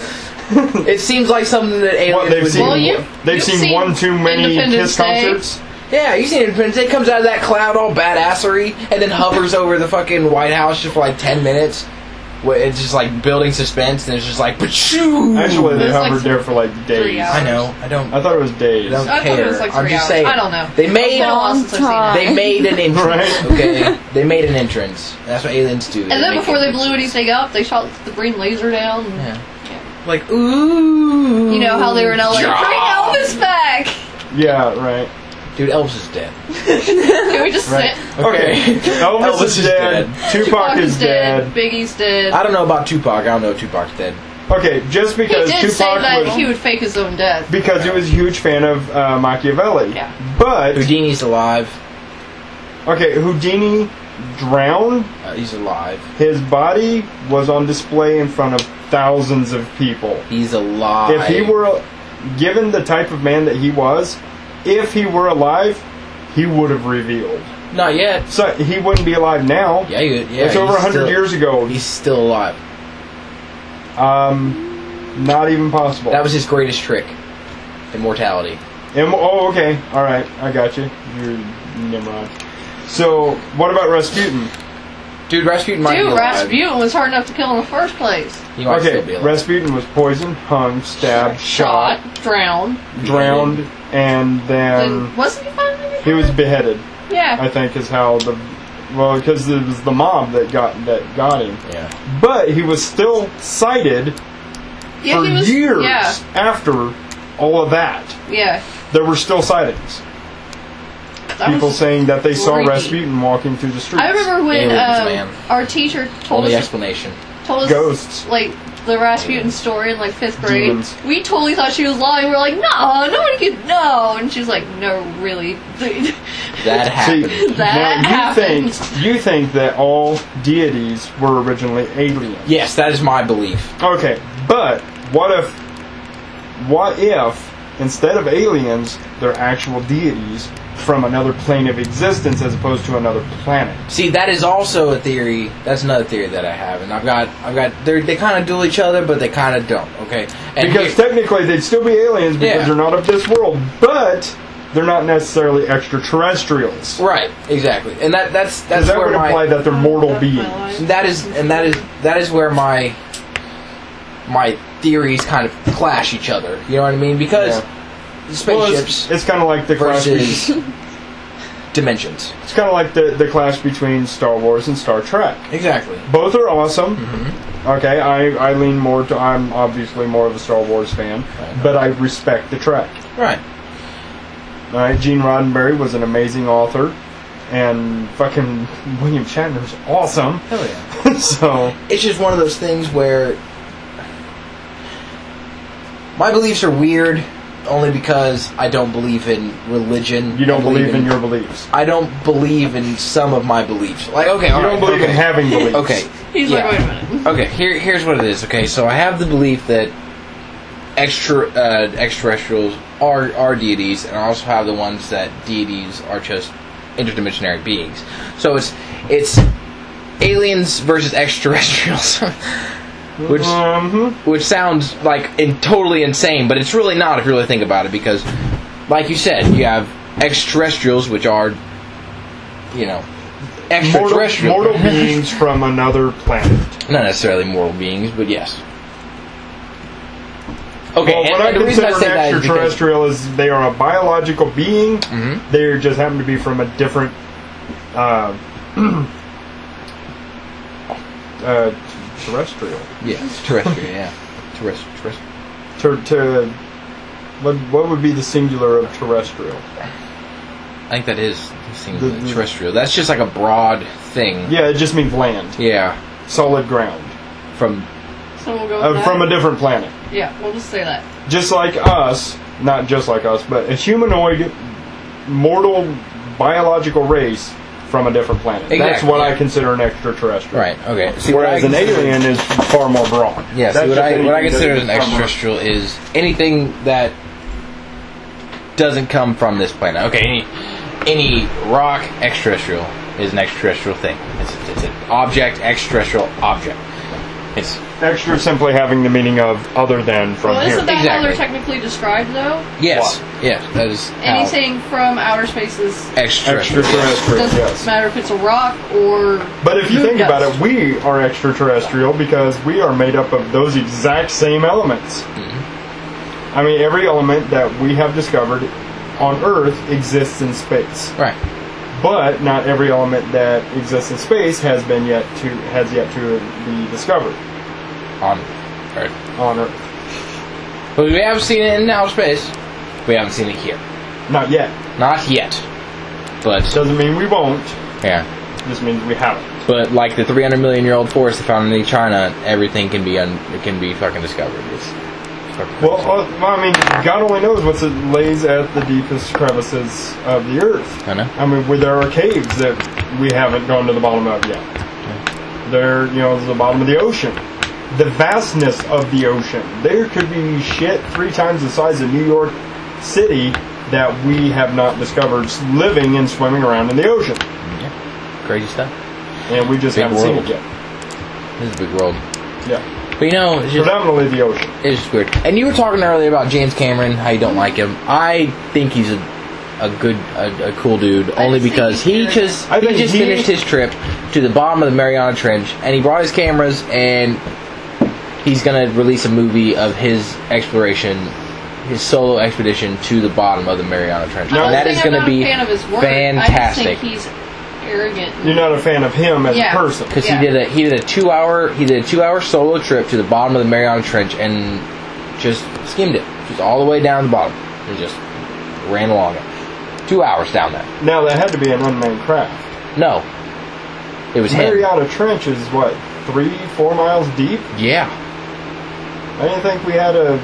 It seems like something that aliens They've would seen, do. they've seen one too many Independence Kiss Day. concerts. Yeah, you seen Independence Day. It comes out of that cloud all badassery and then hovers over the fucking White House just for like 10 minutes. It's just like building suspense, and it's just like, pachoo! Actually, they It's like hovered there for like 3 days. hours. I know. I don't. I thought it was days. I don't I care. thought it was like I'm 3 just hours. saying. I don't know. They made. It's been a while since I've seen that. They made an entrance. Right. Okay. They made an entrance. That's what aliens do. And then make before they entrances. blew anything up, they shot the green laser down. Yeah. Like, ooh. You know how they were in LA? Ja. Bring Elvis back! Yeah, right. Dude, Elvis is dead. Can we just Right. sit? Okay. Elvis is dead. Tupac is dead. Biggie's dead. I don't know about Tupac. I don't know if Tupac's dead. Okay, just He because did say Tupac that was... he would fake his own death. Because he was a huge fan of Machiavelli. Yeah. But, Houdini's alive. okay, Houdini drowned. He's alive. His body was on display in front of thousands of people. He's alive. If he were, given the type of man that he was, if he were alive, he would have revealed. Not yet. So he wouldn't be alive now. Yeah, It's over 100 years ago. He's still alive. Not even possible. That was his greatest trick. Immortality. Oh, okay. All right. I got you. You're Nimrod. So, what about Rasputin? Dude, Rasputin might be Dude, alive. Rasputin was hard enough to kill in the first place. He might still be Okay, alive. Rasputin was poisoned, hung, stabbed, shot, drowned. drowned, and then Then wasn't he finally? he was beheaded. Yeah. I think is how the because it was the mob that got him. Yeah. But he was still cited Yeah, for he was, years Yeah. after all of that. Yeah. There were still sightings. That People was saying that they saw creepy. Rasputin walking through the streets. I remember when Aliens, man. our teacher told Only us explanation. Ghosts. like the Rasputin story in like 5th grade. Demons. We totally thought she was lying. We were like, no, nobody could know. And she's like, no, really. That See, happened. That now happened. you think that all deities were originally aliens. Yes, that is my belief. Okay, but what if instead of aliens, they're actual deities from another plane of existence as opposed to another planet? See, that is also a theory. That's another theory that I have, and I've got. They kind of duel each other, but they kind of don't. Okay, and Because technically they'd still be aliens because Yeah. they're not of this world, but they're not necessarily extraterrestrials. right, exactly, and that's Because that where would imply that they're mortal beings. that is where my theories kind of clash each other. You know what I mean? Because Well, spaceships it's kind of like the clash. versus dimensions. It's kind of like the clash between Star Wars and Star Trek. Exactly. Both are awesome. Mm-hmm. Okay, I lean more to. I'm obviously more of a Star Wars fan, but I respect the Trek. Right. All right, Gene Roddenberry was an amazing author, and fucking William Shatner's awesome. Hell yeah. So It's just one of those things where my beliefs are weird only because I don't believe in religion. you don't I believe in your beliefs. I don't believe in some of my beliefs. Like, okay, You all don't right, believe in okay. having beliefs. Okay. He's yeah. like, wait a minute. Okay, here's what it is. Okay, so I have the belief that extraterrestrials are deities, and I also have the ones that deities are just interdimensionary beings. So it's aliens versus extraterrestrials, which sounds like totally insane, but it's really not if you really think about it. Because, like you said, you have extraterrestrials, which are, extraterrestrial, mortal beings from another planet. not necessarily mortal beings, but yes. Okay, Well, what and I the reason consider I say an that is because extraterrestrial is they are a biological being. Mhm. They just happen to be from a different terrestrial. yeah, it's terrestrial, yeah, terrestrial. What would be the singular of terrestrial? I think that is The- terrestrial. That's just like a broad thing. Yeah, it just means land, Yeah, solid ground, from So we'll go with that. from a different planet. Yeah, we'll just say that. Just like us, not just like us, but a humanoid, mortal biological race from a different planet. That's Exactly, what I yeah. consider an extraterrestrial. Right. Okay. See, Whereas an alien is far more broad. Yeah. That's See, what just I anything consider that an is from extraterrestrial is anything that doesn't come from this planet. Okay. Any rock extraterrestrial is an extraterrestrial thing. It's an object, extraterrestrial object. It's Extra simply having the meaning of other than from Well, here. isn't that how Exactly. they're technically described, though? yes, yes. That is how Anything from outer space is extraterrestrial. Extraterrestrial, doesn't yes. matter if it's a rock or. But if you think Yes. about it, we are extraterrestrial because we are made up of those exact same elements. I mean, every element that we have discovered on Earth exists in space. Right. But not every element that exists in space has yet to be discovered On Earth. on Earth. But we have seen it in outer space. We haven't seen it here. Not yet. Not yet. But Doesn't mean we won't. yeah. Just means we haven't. But like the 300 million year old forest they found in China, everything can be fucking discovered. It's fucking Well, I mean, God only knows what lays at the deepest crevices of the Earth. I know. I mean, where there are caves that we haven't gone to the bottom of yet. There, there's the bottom of the ocean. The vastness of the ocean. There could be shit 3 times the size of New York City that we have not discovered living and swimming around in the ocean. Yeah. Crazy stuff. And we just Big haven't seen world. it yet. This is a big world. Yeah. But it's just, Predominantly the ocean. it's just weird. And you were talking earlier about James Cameron, how you don't like him. I think he's a cool dude, only think because he's he just arrogant. I think finished his trip to the bottom of the Mariana Trench, and he brought his cameras, and he's gonna release a movie of his exploration, his solo expedition to the bottom of the Mariana Trench, No. and that I'm is not gonna be a fan of his work. fantastic. I just think he's arrogant. You're not a fan of him as Yeah. a person. Because Yeah. he did a 2-hour solo trip to the bottom of the Mariana Trench and just skimmed it, just all the way down to the bottom. He just ran along it. 2 hours down there. Now, that had to be an unmanned craft. No, it was him. Mariana Trench is, what, 3-4 miles deep? Yeah. I didn't think we had a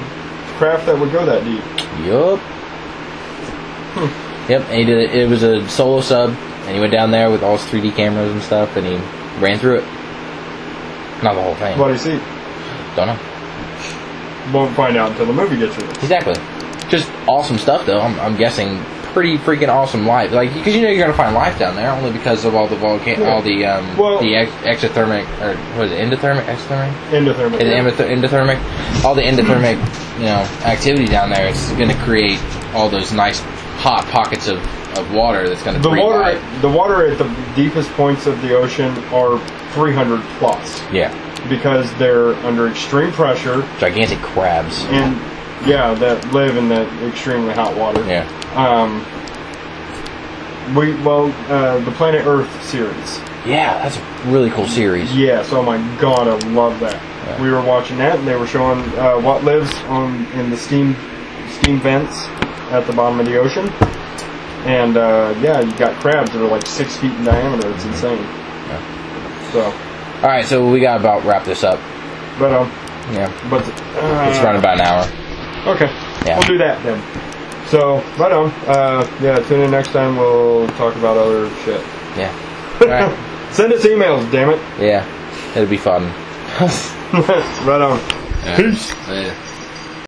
craft that would go that deep. Yup. Yep. And he did it. It was a solo sub, and he went down there with all his 3D cameras and stuff, and he ran through it. Not the whole thing. What do you see? Don't know. Won't find out until the movie gets released. Exactly. Just awesome stuff, though. I'm guessing pretty freaking awesome life. Like, because you're gonna find life down there only because of all the Yeah. exothermic, or what is it, endothermic, exothermic, Endothermic. endothermic, all the endothermic, activity down there. It's gonna create all those nice hot pockets of water that's gonna The breathe water, life. the water at the deepest points of the ocean are 300 plus Yeah, because they're under extreme pressure gigantic crabs. and that live in that extremely hot water. Yeah, The Planet Earth series. yeah, that's a really cool series. Yes, oh my god, I love that. Yeah. We were watching that, and they were showing what lives in the steam vents at the bottom of the ocean. And you got crabs that are like 6 feet in diameter. It's insane. Yeah. So, All right, so we gotta about wrap this up. but Yeah, it's it's running about an hour. Okay, Yeah. we'll do that then. So, right on. Tune in next time. We'll talk about other shit. Yeah. All right. Send us emails, damn it. Yeah, it'll be fun. Right on. Yeah. Peace. Later.